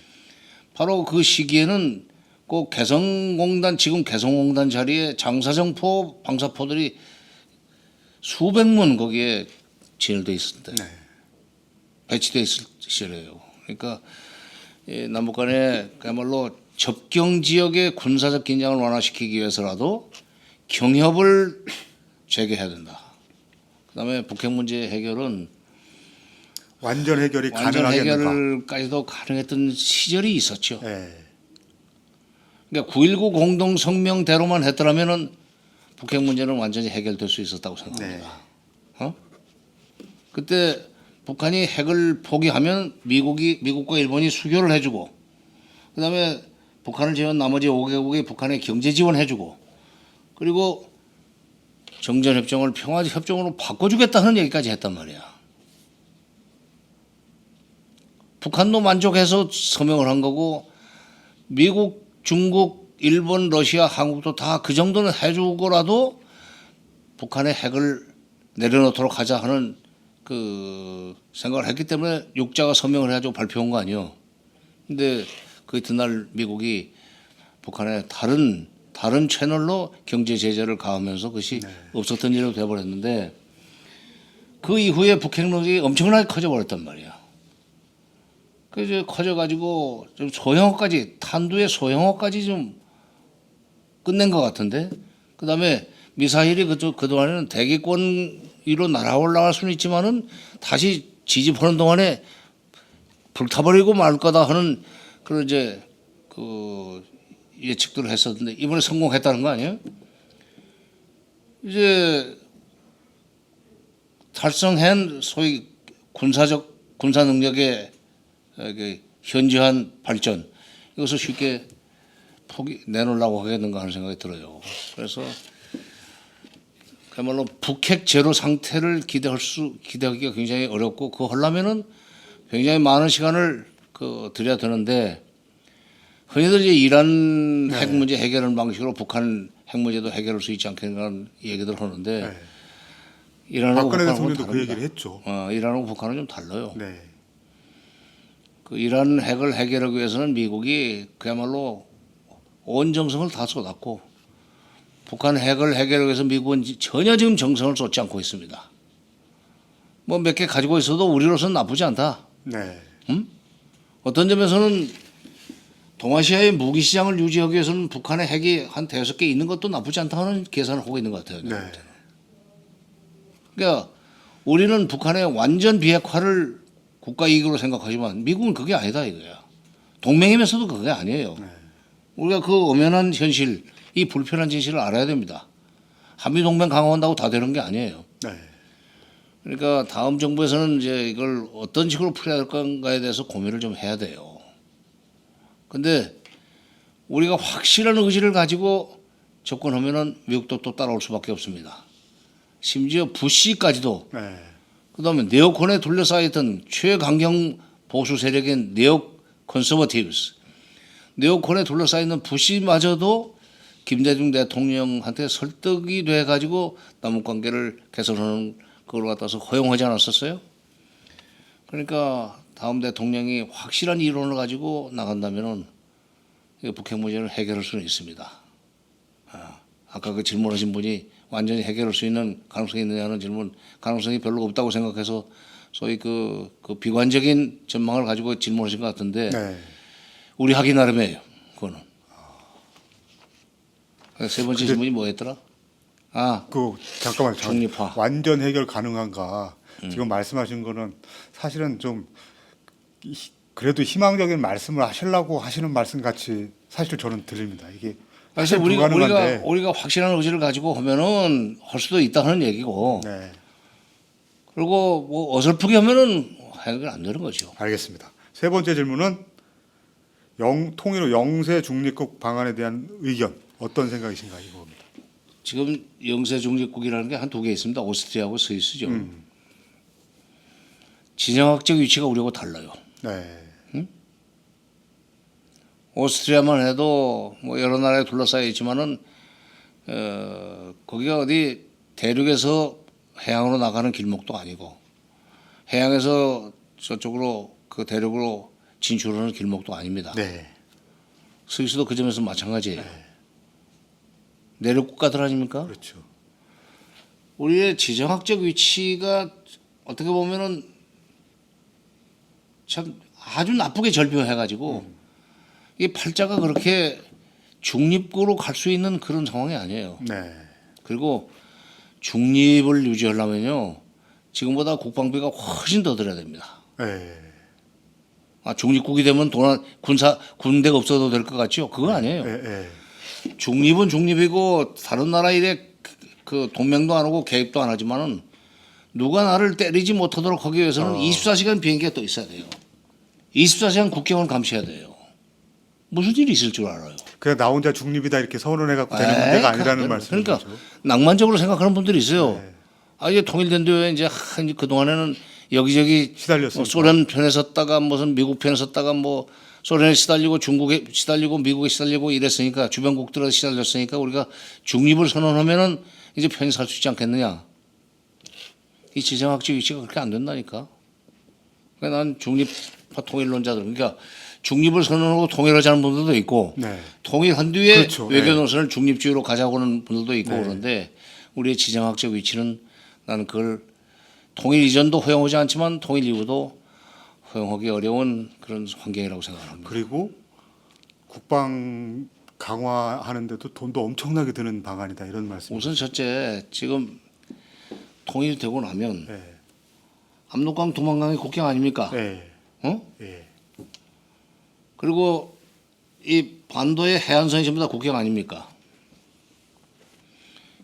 바로 그 시기에는 꼭 개성공단 지금 개성공단 자리에 장사정포 방사포들이 수백 문 거기에 진열돼 있었는데 네. 배치돼 있을 시절이에요. 그러니까 남북 간에 그야말로 접경 지역의 군사적 긴장을 완화시키기 위해서라도 경협을 재개해야 된다. 그다음에 북핵 문제 해결은 완전 해결이 완전 가능하겠는가. 해결까지도 가능했던 시절이 있었죠. 네. 그러니까 9.19 공동성명대로만 했더라면은 북핵 문제는 완전히 해결될 수 있었다고 생각합니다. 그때 북한이 핵을 포기하면 미국과 일본이 수교를 해주고 그다음에 북한을 제외한 나머지 5개국이 북한에 경제 지원해주고 그리고 정전협정을 평화협정으로 바꿔주겠다는 얘기까지 했단 말이야. 북한도 만족해서 서명을 한 거고 미국, 중국, 일본, 러시아, 한국도 다 그 정도는 해주고라도 북한의 핵을 내려놓도록 하자 하는 그 생각을 했기 때문에 육자가 서명을 해가지고 발표한 거 아니에요. 근데 그 이튿날 미국이 북한에 다른 채널로 경제 제재를 가하면서 그것이 없었던 일로 돼버렸는데 그 이후에 북핵력이 엄청나게 커져버렸단 말이야. 그래서 커져가지고 좀 소형화까지 탄두의 소형화까지 좀 끝낸 것 같은데 그다음에 미사일이 그동안에는 대기권 위로 날아올라갈 수는 있지만은 다시 지집하는 동안에 불타버리고 말 거다 하는 그런 이제 그 예측들을 했었는데 이번에 성공했다는 거 아니에요? 이제 달성한 소위 군사 능력의 현저한 발전 이것을 쉽게 내놓으려고 하겠는가 하는 생각이 들어요. 그래서 그야말로 북핵 제로 상태를 기대하기가 굉장히 어렵고 그거 하려면은 굉장히 많은 시간을 들여야 되는데 흔히들 이제 이란 핵 문제 해결하는 방식으로 북한 핵 문제도 해결할 수 있지 않겠냐는 얘기들 하는데 네. 이란하고 박근혜 북한하고는 대통령도 그 다릅니다. 얘기를 했죠. 이란하고 북한은 좀 달라요. 네. 그 이란 핵을 해결하기 위해서는 미국이 그야말로 온 정성을 다 쏟았고 북한 핵을 해결하기 위해서 미국은 전혀 지금 정성을 쏟지 않고 있습니다. 뭐 몇 개 가지고 있어도 우리로서는 나쁘지 않다. 네. 어떤 점에서는 동아시아의 무기 시장을 유지하기 위해서는 북한의 핵이 한 5개 있는 것도 나쁘지 않다 하는 계산을 하고 있는 것 같아요. 네. 그러니까 우리는 북한의 완전 비핵화를 국가 이익으로 생각하지만 미국은 그게 아니다 이거야. 동맹이면서도 그게 아니에요. 네. 우리가 그 엄연한 현실, 이 불편한 진실을 알아야 됩니다. 한미 동맹 강화한다고 다 되는 게 아니에요. 네. 그러니까 다음 정부에서는 이제 이걸 어떤 식으로 풀어야 할 건가에 대해서 고민을 좀 해야 돼요. 근데 우리가 확실한 의지를 가지고 접근하면은 미국도 또 따라올 수밖에 없습니다. 심지어 부시까지도 네. 그다음에 네오콘에 둘러싸여 있던 최강경 보수 세력인 네오 컨서버티브스, 네오콘에 둘러싸여 있는 부시마저도 김대중 대통령한테 설득이 돼 가지고 남북 관계를 개선하는 그걸 갖다서 허용하지 않았었어요. 그러니까 다음 대통령이 확실한 이론을 가지고 나간다면은 북핵 문제를 해결할 수는 있습니다. 아까 그 질문하신 분이 완전히 해결할 수 있는 가능성이 있느냐는 질문, 가능성이 별로 없다고 생각해서 소위 그 비관적인 전망을 가지고 질문하신 것 같은데 네. 우리 하기 나름이에요. 그거는. 세 번째 질문이 뭐였더라? 잠깐만. 중립화. 완전 해결 가능한가? 지금 말씀하신 거는 사실은 좀 그래도 희망적인 말씀을 하시려고 하시는 말씀 같이 사실 저는 들립니다. 이게 그래서 사실 불가능한데. 우리가 확실한 의지를 가지고 하면은 할 수도 있다는 얘기고. 네. 그리고 뭐 어설프게 하면은 해결 안 되는 거죠. 알겠습니다. 세 번째 질문은 통일호 영세 중립국 방안에 대한 의견 어떤 생각이신가 이겁니다. 지금 영세 중립국이라는 게 한 2개 있습니다. 오스트리아하고 스위스죠. 지정학적 위치가 우리하고 달라요. 네. 오스트리아만 해도 뭐 여러 나라에 둘러싸여 있지만은 거기가 어디 대륙에서 해양으로 나가는 길목도 아니고 해양에서 저쪽으로 그 대륙으로 진출하는 길목도 아닙니다. 네. 스위스도 그 점에서 마찬가지예요. 내륙 국가들 아닙니까? 그렇죠. 우리의 지정학적 위치가 어떻게 보면은 참 아주 나쁘게 절묘해가지고 이 팔자가 그렇게 중립국으로 갈 수 있는 그런 상황이 아니에요. 네. 그리고 중립을 유지하려면요 지금보다 국방비가 훨씬 더 들어야 됩니다. 네. 중립국이 되면 군대가 없어도 될 것 같죠? 그건 아니에요. 네. 네. 중립은 중립이고 다른 나라 일에 그 동맹도 안 하고 개입도 안 하지만은 누가 나를 때리지 못하도록 하기 위해서는 24시간 비행기가 또 있어야 돼요. 24시간 국경을 감시해야 돼요. 무슨 일이 있을 줄 알아요. 그냥 나 혼자 중립이다 이렇게 선언해 갖고 되는 에이, 문제가 아니라는 말씀이죠. 그러니까 낭만적으로 생각하는 분들이 있어요. 네. 아 이게 통일된 뒤에 이제 그 동안에는 여기저기 시달렸으니까. 뭐 소련 편에 섰다가 무슨 미국 편에 섰다가 뭐 소련에 시달리고 중국에 시달리고 미국에 시달리고 이랬으니까 주변국들에 시달렸으니까 우리가 중립을 선언하면은 이제 편히 살 수 있지 않겠느냐. 이 지정학적 위치가 그렇게 안 된다니까. 그러니까 난 중립파 통일론자들 그러니까 중립을 선언하고 통일하지 않은 분들도 있고 네. 통일한 뒤에 그렇죠. 외교 네. 노선을 중립주의로 가자고 하는 분들도 있고 네. 그런데 우리의 지정학적 위치는 나는 그걸 통일 이전도 허용하지 않지만 통일 이후도 허용하기 어려운 그런 환경이라고 생각합니다. 그리고 국방 강화하는데도 돈도 엄청나게 드는 방안이다 이런 말씀. 우선 첫째 지금 통일되고 나면 네. 압록강 두만강이 국경 아닙니까? 네. 어? 예. 그리고 이 반도의 해안선이 전부 다 국경 아닙니까?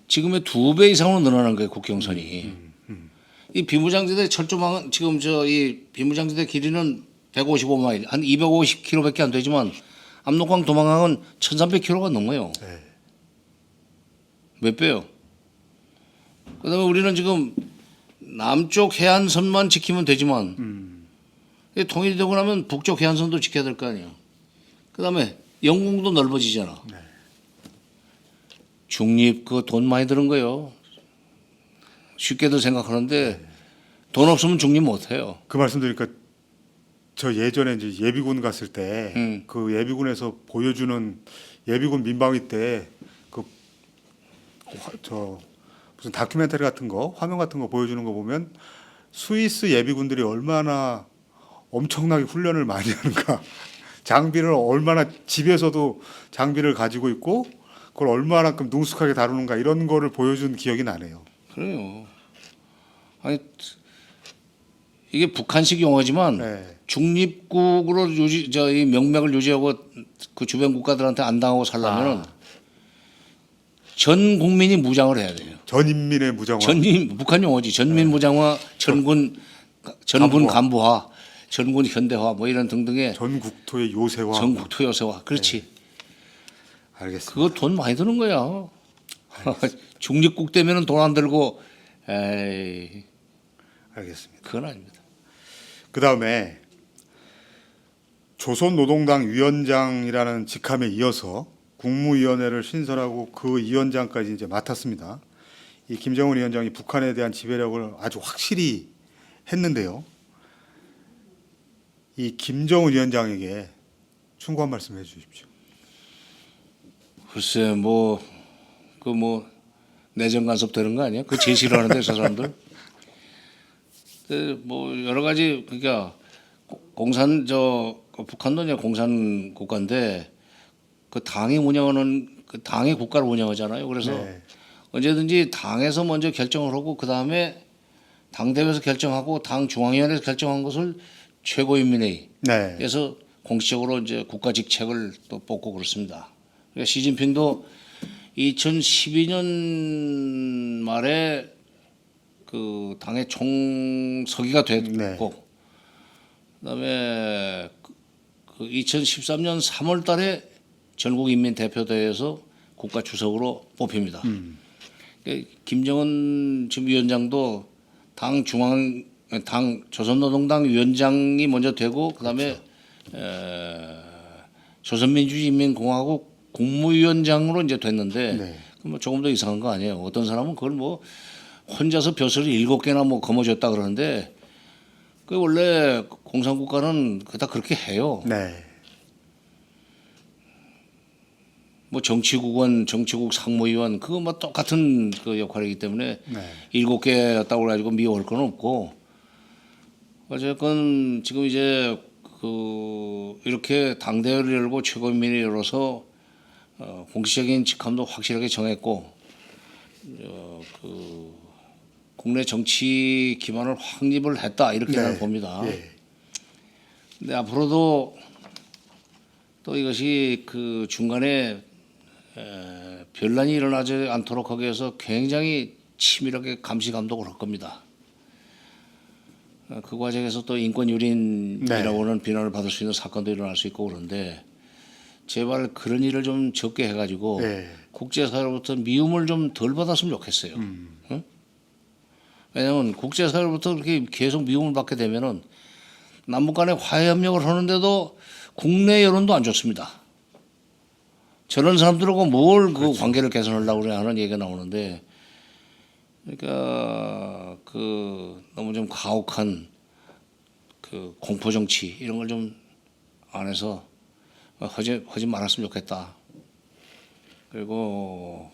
지금의 2배 이상으로 늘어난 거예요 국경선이. 이 비무장지대 철조망은 지금 저 이 비무장지대 길이는 155마일, 한 250km밖에 안 되지만 압록강 도망강은 1,300km가 넘어요. 네. 몇 배요? 그다음에 우리는 지금 남쪽 해안선만 지키면 되지만 이게 통일이 되고 나면 북쪽 해안선도 지켜야 될 거 아니에요. 그다음에 영공도 넓어지잖아. 네. 중립 그 돈 많이 드는 거요. 쉽게들 생각하는데 돈 없으면 중립 못 해요. 그 말씀 드리니까 저 예전에 이제 예비군 갔을 때 그 예비군에서 보여주는 예비군 민방위 때 그 저 무슨 다큐멘터리 같은 거 화면 같은 거 보여주는 거 보면 스위스 예비군들이 얼마나 엄청나게 훈련을 많이 하는가 장비를 얼마나 집에서도 장비를 가지고 있고 그걸 얼마나큼 능숙하게 다루는가 이런 거를 보여준 기억이 나네요. 그래요. 아니 이게 북한식 용어지만 네. 중립국으로 유지 저이 명맥을 유지하고 그 주변 국가들한테 안 당하고 살려면은 전 국민이 무장을 해야 돼요. 전인민의 무장화. 북한 용어지. 전민 무장화, 전군 간부화, 전군 현대화 뭐 이런 등등의 전국토의 요새화. 전국토 요새화. 그렇지. 알겠습니다. 그거 돈 많이 드는 거야. 중립국 되면은 돈 안 들고 에이 알겠습니다. 그건 아닙니다. 그 다음에 조선노동당 위원장이라는 직함에 이어서 국무위원회를 신설하고 그 위원장까지 이제 맡았습니다. 이 김정은 위원장이 북한에 대한 지배력을 아주 확실히 했는데요. 이 김정은 위원장에게 충고한 말씀 해주십시오. 글쎄 뭐 내정 간섭 되는 거 아니야? 그 제일 싫어하는데 저 사람들. 뭐 여러 가지 그러니까 북한도 이제 공산 국가인데 그 당이 운영하는 그 당의 국가를 운영하잖아요. 그래서 네. 언제든지 당에서 먼저 결정을 하고 그 다음에 당 대회에서 결정하고 당 중앙위원회에서 결정한 것을 최고인민회의에서 네. 공식적으로 이제 국가직책을 또 뽑고 그렇습니다. 그러니까 시진핑도 2012년 말에 그 당의 총서기가 됐고 네. 그다음에 그 2013년 3월달에 전국인민대표대회에서 국가주석으로 뽑힙니다. 그러니까 김정은 지금 위원장도 당 조선노동당 위원장이 먼저 되고 그다음에 조선민주주의인민공화국 국무위원장으로 이제 됐는데 네. 뭐 조금 더 이상한 거 아니에요. 어떤 사람은 그걸 뭐 혼자서 벼슬을 7개나 뭐 거머쥐었다 그러는데 그 원래 공산국가는 다 그렇게 해요. 네. 뭐 정치국원, 정치국 상무위원 그거 뭐 똑같은 그 역할이기 때문에 네. 7개였다고 그래가지고 미워할 건 없고 어쨌건 지금 이제 그 이렇게 당대회를 열고 최고인민을 열어서 공식적인 직함도 확실하게 정했고 그 국내 정치 기반을 확립을 했다 이렇게 나는 봅니다. 예. 근데 앞으로도 또 이것이 그 중간에 별난이 일어나지 않도록 하기 위해서 굉장히 치밀하게 감시 감독을 할 겁니다. 그 과정에서 또 인권 유린이라고 하는 비난을 받을 수 있는 사건도 일어날 수 있고 그런데 제발 그런 일을 좀 적게 해가지고 예. 국제사회로부터 미움을 좀 덜 받았으면 좋겠어요. 응? 왜냐하면 국제사회로부터 그렇게 계속 미움을 받게 되면은 남북 간에 화해협력을 하는데도 국내 여론도 안 좋습니다. 저런 사람들하고 뭘 그 관계를 개선하려고 그래 하는 얘기가 나오는데, 그러니까 그 너무 좀 가혹한 그 공포 정치 이런 걸 좀 안 해서 하지 말았으면 좋겠다. 그리고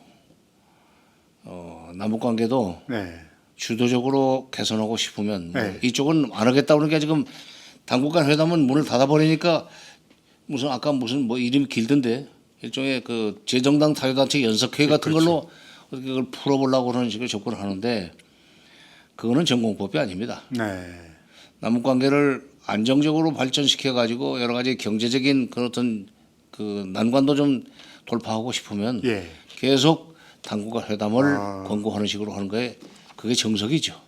남북 관계도 네. 주도적으로 개선하고 싶으면 뭐 네. 이쪽은 안 하겠다 그러니까 지금 당국 간 회담은 문을 닫아버리니까 무슨 아까 무슨 뭐 이름이 길던데 일종의 그 재정당 타교단체 연석회의 같은 걸로 어떻게 그걸 풀어보려고 그러는 식으로 접근을 하는데 그거는 전공법이 아닙니다. 네. 남북 관계를 안정적으로 발전시켜 가지고 여러 가지 경제적인 그런 어떤 그 난관도 좀 돌파하고 싶으면 예. 계속 당국 간 회담을 아. 권고하는 식으로 하는 거에 그게 정석이죠.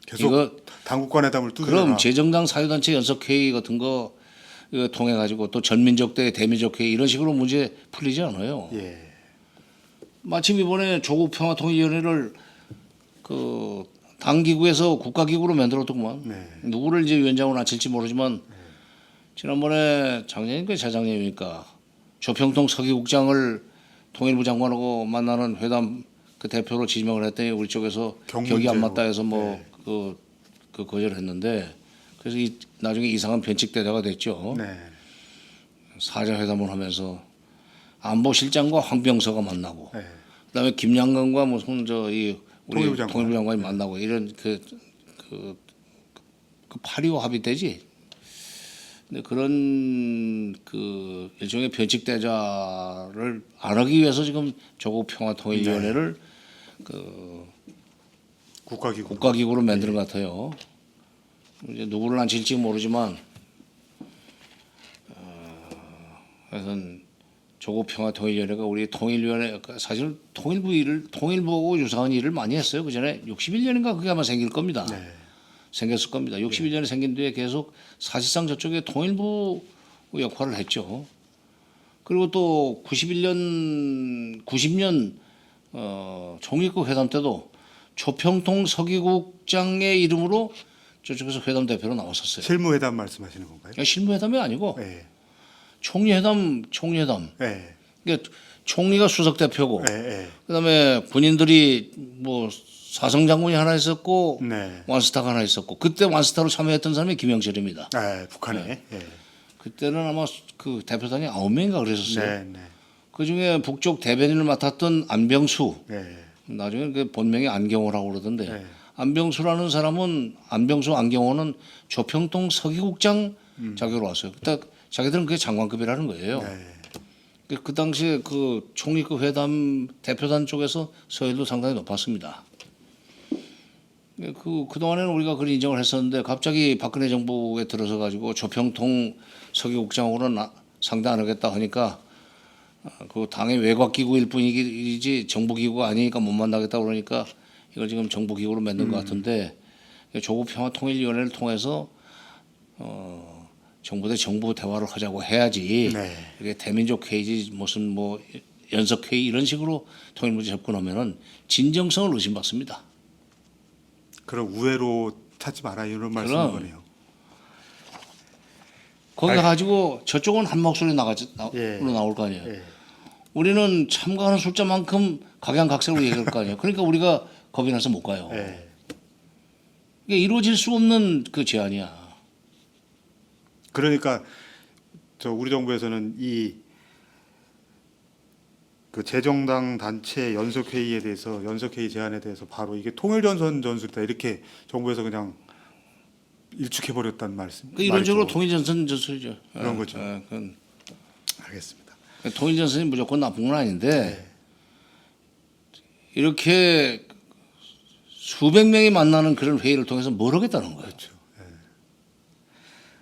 계속 이거 당국 간 회담을 두드려라. 그럼 재정당 사회단체 연석회의 같은 거 이거 통해 가지고 또 전민족 대 대민족 회의 이런 식으로 문제 풀리지 않아요. 예. 마침 이번에 조국 평화통일위원회를 그 당기구에서 국가기구로 만들었더구만. 네. 누구를 이제 위원장으로 앉힐지 모르지만 지난번에 작년인가 재작년이니까 조평통 서기국장을 통일부 장관하고 만나는 회담 그 대표로 지명을 했더니 우리 쪽에서 격이 안 맞다 해서 뭐 그 거절했는데 그래서 나중에 이상한 변칙대자가 됐죠. 네. 사자 회담을 하면서 안보실장과 황병서가 만나고 네. 그다음에 김양근과 무슨 저이 우리 통일부 장관. 통일부 장관이 만나고 이런 그 8.25 합의되지. 근데 그런 그 일종의 변칙대자를 안 하기 위해서 지금 조국 평화통일위원회를 그 국가기구. 국가기구로 만드는 것 같아요. 이제 누구를 앉힐지 모르지만 하여튼 조국 평화통일위원회가 우리 통일위원회 사실 통일부하고 유사한 일을 많이 했어요. 그 전에 61년인가 그게 아마 생길 겁니다. 네. 생겼을 겁니다. 61년에 생긴 뒤에 계속 사실상 저쪽에 통일부 역할을 했죠. 그리고 또 90년 총리급 회담 때도 조평통 서기국장의 이름으로 저쪽에서 회담 대표로 나왔었어요. 실무회담 말씀하시는 건가요? 실무회담이 아니고 네. 총리회담. 네. 그러니까 총리가 수석 대표고 네. 그다음에 군인들이 뭐 사성장군이 하나 있었고 네. 완스타가 하나 있었고 그때 완스타로 참여했던 사람이 김영철입니다. 네. 북한에. 네. 그때는 아마 그 대표단이 9명인가 그랬었어요. 네. 네. 그중에 북쪽 대변인을 맡았던 안병수 네. 나중에 그 본명이 안경호라고 그러던데 네. 안병수라는 사람은 안병수 안경호는 조평통 서기국장 자격으로 왔어요. 그때 자기들은 그게 장관급이라는 거예요. 네. 그 당시에 그 총리급 회담 대표단 쪽에서 서열도 상당히 높았습니다. 그동안에는 우리가 그걸 인정을 했었는데 갑자기 박근혜 정부에 들어서 가지고 조평통 서기국장으로는 상대 안 하겠다 하니까 그 당의 외곽기구일 뿐이지 정부기구가 아니니까 못 만나겠다 그러니까 이걸 지금 정부기구로 만든 것 같은데 조국 평화통일위원회를 통해서 정부 대 정부 대화를 하자고 해야지 네. 이게 대민족 회의지 무슨 뭐 연석 회의 이런 식으로 통일 문제 접근하면은 진정성을 의심받습니다. 그럼 우회로 찾지 마라 이런 말씀인 그럼. 거네요. 거기 가지고 저쪽은 한 목소리 예. 나올 거 아니에요. 예. 우리는 참가하는 숫자만큼 각양각색으로 얘기할 거 아니에요. 그러니까 우리가 겁이 나서 못 가요. 예. 이게 이루어질 수 없는 그 제안이야. 그러니까 저 우리 정부에서는 이 그 재정당 단체 연석회의에 대해서 연석회의 제안에 대해서 바로 이게 통일전선 전술이다 이렇게 정부에서 그냥 일축해 버렸단 말씀. 그 이론적으로 말이죠. 통일전선 전술이죠. 그런 거죠. 그건 알겠습니다. 통일전선이 무조건 나쁜 건 아닌데 네. 이렇게 수백 명이 만나는 그런 회의를 통해서 뭘 하겠다는 거예요. 그렇죠. 예.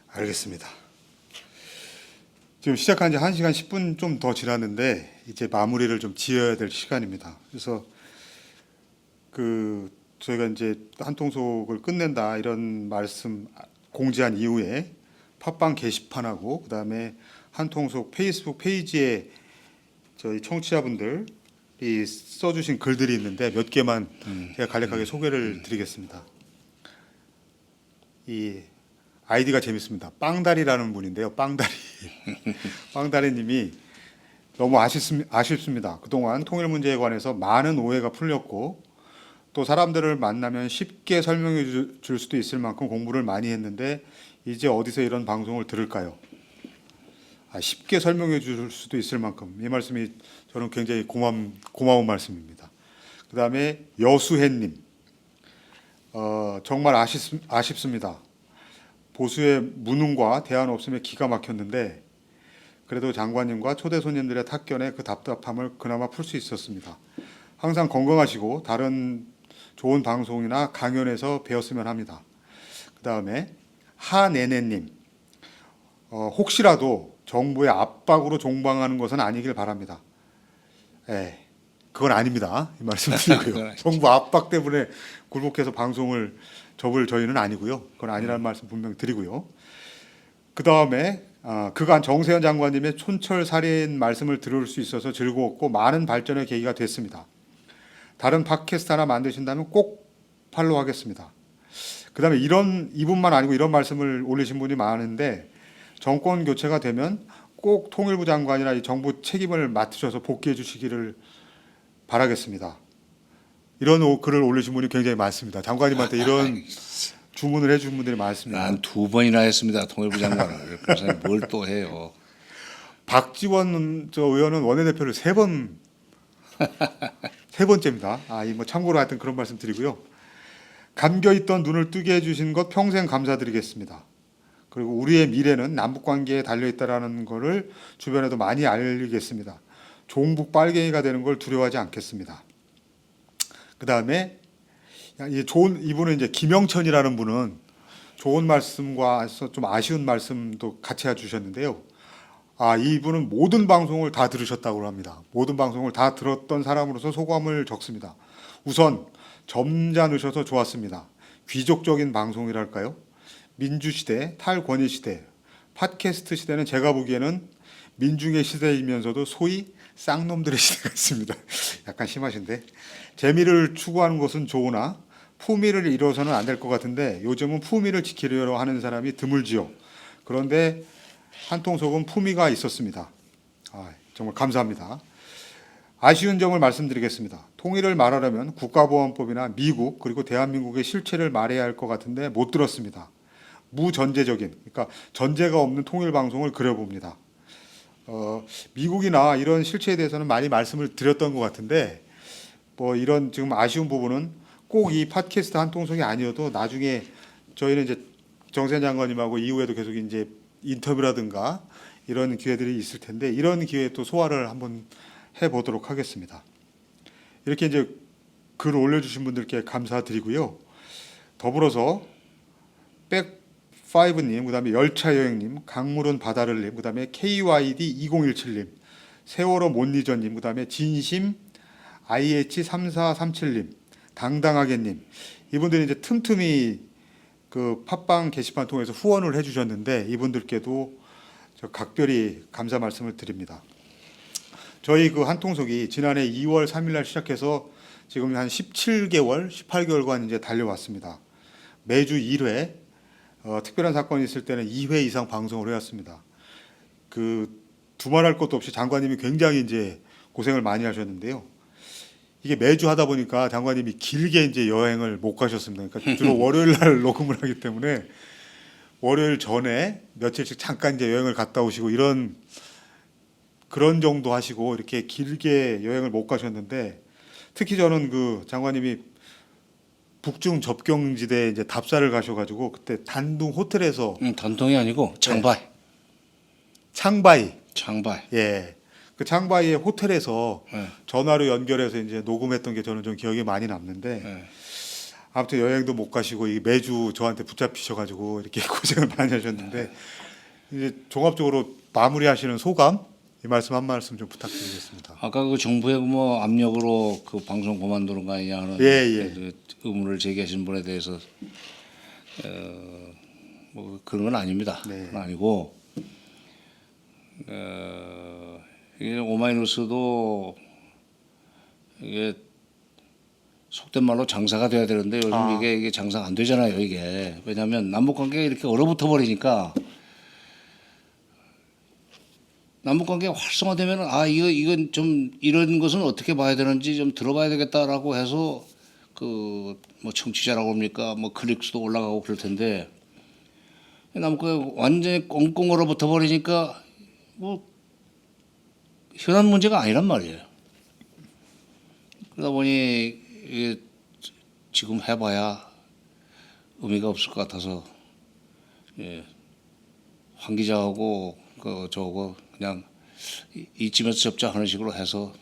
알겠습니다. 지금 시작한 지 1시간 10분 좀 더 지났는데 이제 마무리를 좀 지어야 될 시간입니다. 그래서 그 저희가 이제 한통속을 끝낸다 이런 말씀 공지한 이후에 팟빵 게시판하고 그다음에 한통속 페이스북 페이지에 저희 청취자분들이 써주신 글들이 있는데 몇 개만 제가 간략하게 소개를 드리겠습니다. 이 아이디가 재밌습니다. 빵다리라는 분인데요. 빵다리. 빵다리님이 너무 아쉽습니다. 그동안 통일 문제에 관해서 많은 오해가 풀렸고 또 사람들을 만나면 쉽게 설명해 줄 수도 있을 만큼 공부를 많이 했는데 이제 어디서 이런 방송을 들을까요? 쉽게 설명해 줄 수도 있을 만큼, 이 말씀이 저는 굉장히 고마운 말씀입니다. 그 다음에 여수혜님, 정말 아쉽습니다. 보수의 무능과 대안 없음에 기가 막혔는데 그래도 장관님과 초대 손님들의 탁견에 그 답답함을 그나마 풀 수 있었습니다. 항상 건강하시고 다른 좋은 방송이나 강연에서 배웠으면 합니다. 그 다음에 하네네님, 혹시라도 정부의 압박으로 종방하는 것은 아니길 바랍니다. 그건 아닙니다. 이 말씀드리고요. 정부 압박 때문에 굴복해서 방송을 접을 저희는 아니고요. 그건 아니라는 말씀 분명 드리고요. 그 다음에 그간 정세현 장관님의 촌철살인 말씀을 들을 수 있어서 즐거웠고 많은 발전의 계기가 됐습니다. 다른 팟캐스트 하나 만드신다면 꼭 팔로우하겠습니다. 그 다음에 이분만 아니고 이런 말씀을 올리신 분이 많은데 정권 교체가 되면 꼭 통일부 장관이나 이 정부 책임을 맡으셔서 복귀해 주시기를 바라겠습니다. 이런 글을 올리신 분이 굉장히 많습니다. 장관님한테 이런 주문을 해준 분들이 많습니다. 난 2번이나 했습니다. 통일부 장관을. 그래서 뭘 또 해요. 박지원 의원은 원내대표를 3번째입니다. 뭐 참고로 하여튼 그런 말씀 드리고요. 감겨있던 눈을 뜨게 해주신 것 평생 감사드리겠습니다. 그리고 우리의 미래는 남북관계에 달려있다라는 것을 주변에도 많이 알리겠습니다. 종북 빨갱이가 되는 걸 두려워하지 않겠습니다. 그 다음에 이분은 이제 김영천이라는 분은 좋은 말씀과 좀 아쉬운 말씀도 같이 해주셨는데요. 이분은 모든 방송을 다 들으셨다고 합니다. 모든 방송을 다 들었던 사람으로서 소감을 적습니다. 우선 점잖으셔서 좋았습니다. 귀족적인 방송이랄까요? 민주시대, 탈권위시대, 팟캐스트 시대는 제가 보기에는 민중의 시대이면서도 소위 쌍놈들의 시대가 있습니다. 약간 심하신데 재미를 추구하는 것은 좋으나 품위를 잃어서는 안 될 것 같은데 요즘은 품위를 지키려고 하는 사람이 드물지요. 그런데 한통속은 품위가 있었습니다. 정말 감사합니다. 아쉬운 점을 말씀드리겠습니다. 통일을 말하려면 국가보안법이나 미국 그리고 대한민국의 실체를 말해야 할 것 같은데 못 들었습니다. 무전제적인, 그러니까 전제가 없는 통일 방송을 그려봅니다. 미국이나 이런 실체에 대해서는 많이 말씀을 드렸던 것 같은데 뭐 이런 지금 아쉬운 부분은 꼭 이 팟캐스트 한통속이 아니어도 나중에 저희는 이제 정세현 장관님하고 이후에도 계속 이제 인터뷰라든가 이런 기회들이 있을 텐데 이런 기회에 또 소화를 한번 해보도록 하겠습니다. 이렇게 이제 글 올려주신 분들께 감사드리고요. 더불어서 백5님, 그다음에 열차여행님, 강물은 바다를님, 그다음에 KYD2017님, 세월호 못 잊어님, 그다음에 진심 IH3437님, 당당하게님, 이분들이 이제 틈틈이 그 팟빵 게시판 통해서 후원을 해주셨는데 이분들께도 저 각별히 감사 말씀을 드립니다. 저희 그 한통속이 지난해 2월 3일날 시작해서 지금 한 17개월, 18개월간 이제 달려왔습니다. 매주 1회, 특별한 사건이 있을 때는 2회 이상 방송을 해왔습니다. 그 두말할 것도 없이 장관님이 굉장히 이제 고생을 많이 하셨는데요. 이게 매주 하다 보니까 장관님이 길게 이제 여행을 못 가셨습니다. 그러니까 주로 월요일 날 녹음을 하기 때문에 월요일 전에 며칠씩 잠깐 이제 여행을 갔다 오시고 그런 정도 하시고 이렇게 길게 여행을 못 가셨는데 특히 저는 그 장관님이 북중 접경지대에 이제 답사를 가셔가지고 그때 단둥 호텔에서 단통이 아니고 창바이. 창바이, 창바이. 그 창바이의 호텔에서 네. 전화로 연결해서 이제 녹음했던 게 저는 좀 기억에 많이 남는데 네. 아무튼 여행도 못 가시고 매주 저한테 붙잡히셔가지고 이렇게 고생을 많이 하셨는데 이제 종합적으로 마무리하시는 소감 이 말씀 한 말씀 좀 부탁드리겠습니다. 아까 그 정부의 뭐 압력으로 그 방송 그만두는 거 아니냐 하는 그 의문을 제기하신 분에 대해서 뭐 그런 건 아닙니다. 네. 그건 아니고 이게 오마이뉴스도 이게 속된 말로 장사가 돼야 되는데 요즘 이게 장사가 안 되잖아요. 이게 왜냐하면 남북 관계가 이렇게 얼어붙어 버리니까 남북 관계가 활성화되면 이건 좀 이런 것은 어떻게 봐야 되는지 좀 들어봐야 되겠다라고 해서 그 뭐 청취자라고 합니까 뭐 클릭수도 올라가고 그럴 텐데 남북 관계가 완전히 꽁꽁 얼어붙어 버리니까 뭐 현안 문제가 아니란 말이에요. 그러다 보니 이게 지금 해봐야 의미가 없을 것 같아서 황 기자하고 저거 그냥 이쯤에서 접자 하는 식으로 해서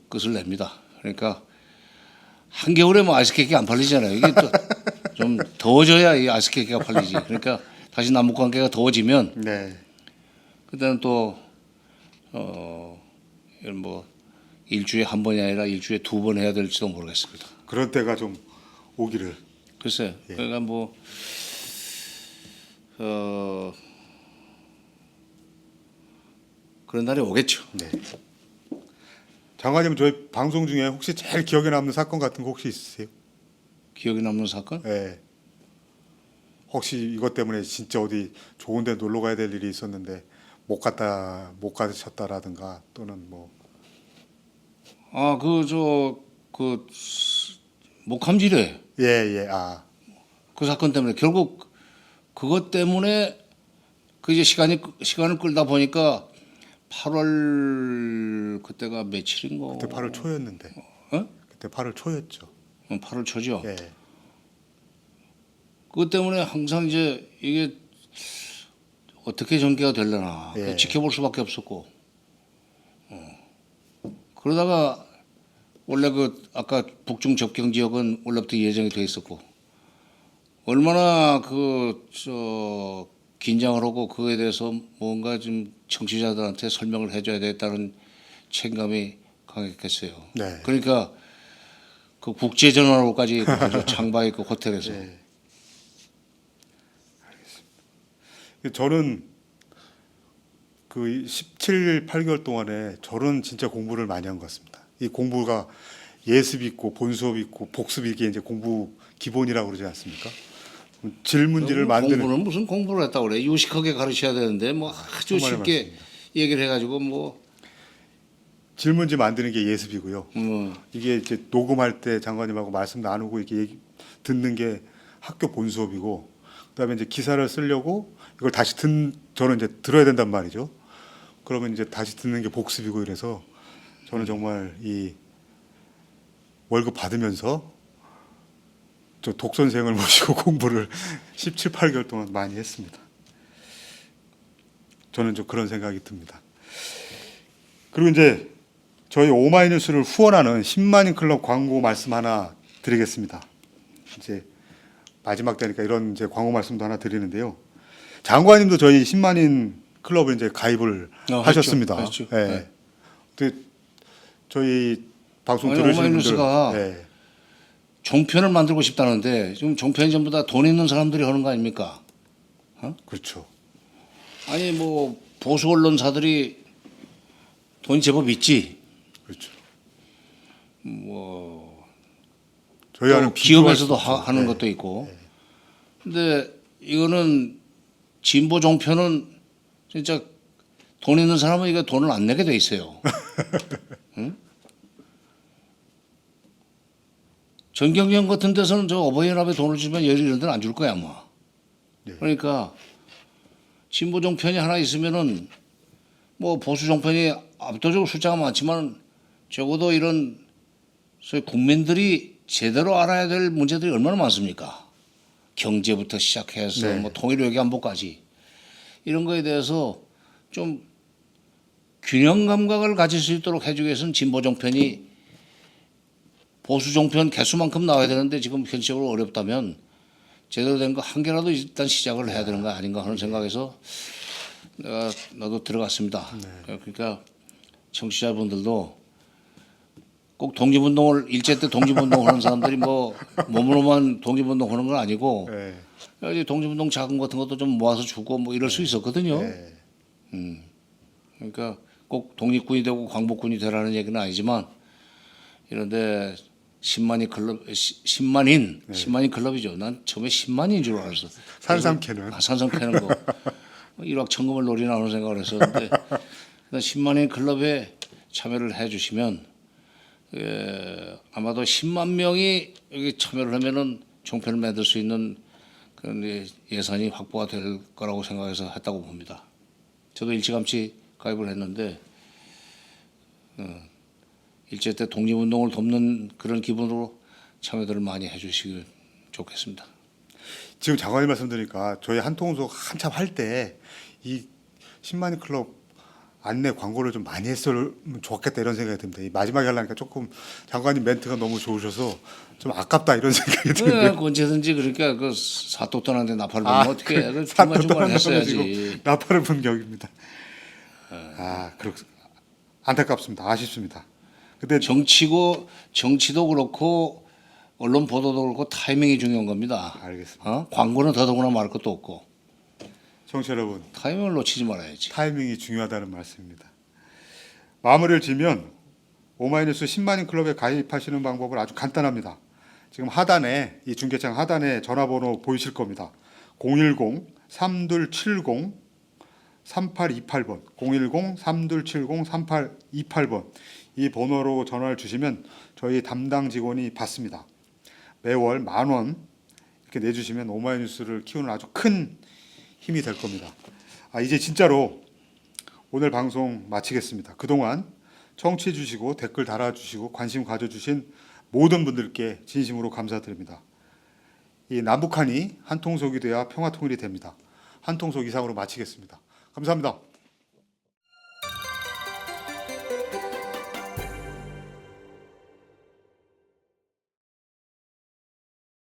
끝을 냅니다. 그러니까 한겨울에 뭐 아이스케이크가 안 팔리잖아요. 이게 또 좀 더워져야 이 아이스케이크가 팔리지. 그러니까 다시 남북 관계가 더워지면 네. 그때는 또 이런 뭐 일주일에 한 번이 아니라 일주일에 두 번 해야 될지도 모르겠습니다. 그런 때가 좀 오기를. 글쎄, 그러니까 뭐 그런 날이 오겠죠. 네. 장관님 저희 방송 중에 혹시 제일 기억에 남는 사건 같은 거 혹시 있으세요? 기억에 남는 사건? 네. 혹시 이것 때문에 진짜 어디 좋은 데 놀러 가야 될 일이 있었는데 못 가셨다라든가 또는 뭐 목함지뢰 예. 그 사건 때문에 결국 그것 때문에 그 이제 시간을 끌다 보니까 8월 그때가 며칠인가? 그때 8월 초였는데. 그때 8월 초였죠. 8월 초죠. 예. 그것 때문에 항상 이제 이게 어떻게 전개가 되려나 지켜볼 수밖에 없었고 그러다가 원래 그 아까 북중 접경 지역은 원래부터 예정이 돼 있었고 얼마나 긴장을 하고 그거에 대해서 뭔가 좀 청취자들한테 설명을 해줘야 되겠다는 책임감이 강했겠어요. 네. 그러니까 그 국제 전화로까지 창바이 그 호텔에서 네. 저는 그 17, 8개월 동안에 저는 진짜 공부를 많이 한 것 같습니다. 이 공부가 예습 있고 본수업 있고 복습 이게 이제 공부 기본이라고 그러지 않습니까? 질문지를 만드는 공부는 무슨 공부를 했다고 그래? 유식하게 가르쳐야 되는데 뭐 아주 정말 쉽게 맞습니다. 얘기를 해가지고 뭐 질문지 만드는 게 예습이고요. 이게 이제 녹음할 때 장관님하고 말씀 나누고 이렇게 듣는 게 학교 본수업이고, 그다음에 이제 기사를 쓰려고 이걸 다시 저는 이제 들어야 된단 말이죠. 그러면 이제 다시 듣는 게 복습이고 이래서 저는 정말 이 월급 받으면서 저 독선생을 모시고 공부를 17, 8개월 동안 많이 했습니다. 저는 좀 그런 생각이 듭니다. 그리고 이제 저희 오마이뉴스를 후원하는 10만인 클럽 광고 말씀 하나 드리겠습니다. 이제 마지막 때니까 이런 이제 광고 말씀도 하나 드리는데요. 장관님도 저희 10만인 클럽에 이제 가입을 하셨습니다. 했죠. 예. 네. 근데 저희 방송 아니, 들으시는 오마이뉴스가 분들, 예. 종편을 만들고 싶다는데 지금 종편이 전부 다 돈 있는 사람들이 하는 거 아닙니까? 그렇죠. 아니 뭐 보수 언론사들이 돈이 제법 있지. 그렇죠. 뭐 저희 하는 기업에서도 비교할 수 없죠. 하는 예. 것도 있고. 근데 이거는 진보 종편은 진짜 돈 있는 사람은 이거 돈을 안 내게 돼 있어요. 응? 전경련 같은 데서는 저 어버이연합에 돈을 주면 이런 데는 안 줄 거야 아마. 네. 그러니까 진보 종편이 하나 있으면은 뭐 보수 종편이 압도적으로 숫자가 많지만 적어도 이런 소위 국민들이 제대로 알아야 될 문제들이 얼마나 많습니까? 경제부터 시작해서 네. 뭐 통일 외교 안보까지 이런 거에 대해서 좀 균형 감각을 가질 수 있도록 해주기 위해서는 진보 종편이 보수 종편 개수만큼 나와야 되는데 지금 현실적으로 어렵다면 제대로 된 거 한 개라도 일단 시작을 해야 되는 거 아닌가 하는 생각에서 나도 들어갔습니다. 그러니까 청취자분들도 꼭 독립운동을 일제 때 독립운동 하는 사람들이 뭐 몸으로만 독립운동 하는 건 아니고 예. 이제 독립운동 자금 같은 것도 좀 모아서 주고 뭐 이럴 수 있었거든요. 예. 그러니까 꼭 독립군이 되고 광복군이 되라는 얘기는 아니지만 이런데 10만인 클럽, 10만인 클럽이죠. 난 처음에 10만인 줄 알았어. 산삼 캐는. 산삼 캐는 거. 일확천금을 노리나 하는 생각을 했었는데 10만인 클럽에 참여를 해주시면 아마도 10만 명이 여기 참여를 하면은 종편을 만들 수 있는 그런 예산이 확보가 될 거라고 생각해서 했다고 봅니다. 저도 일찌감치 가입을 했는데 일제 때 독립운동을 돕는 그런 기분으로 참여들을 많이 해주시면 좋겠습니다. 지금 장관님 말씀 드리니까 저희 한통속 한참 할 때 이 10만인 클럽 안내 광고를 좀 많이 했으면 좋겠다 이런 생각이 듭니다. 이 마지막에 하려니까 조금 장관님 멘트가 너무 좋으셔서 좀 아깝다 이런 생각이 드는데. 언제든지 그러니까 그 사또돈한테 나팔을 불면 어떻게 해? 사또 중간중간 떠난다고 했어야지. 나팔을 분 격입니다. 안타깝습니다. 아쉽습니다. 근데 정치도 그렇고 언론 보도도 그렇고 타이밍이 중요한 겁니다. 알겠습니다. 광고는 더더구나 말 것도 없고 청취자 여러분, 타이밍을 놓치지 말아야지. 타이밍이 중요하다는 말씀입니다. 마무리를 지면 오마이뉴스 10만인 클럽에 가입하시는 방법은 아주 간단합니다. 지금 하단에 이 중계창 하단에 전화번호 보이실 겁니다. 010-3270-3828번 010-3270-3828번 이 번호로 전화를 주시면 저희 담당 직원이 받습니다. 매월 10,000원 이렇게 내주시면 오마이뉴스를 키우는 아주 큰 힘이 될 겁니다. 이제 진짜로 오늘 방송 마치겠습니다. 그동안 청취해 주시고 댓글 달아주시고 관심 가져주신 모든 분들께 진심으로 감사드립니다. 이 남북한이 한통속이 돼야 평화통일이 됩니다. 한통속 이상으로 마치겠습니다. 감사합니다.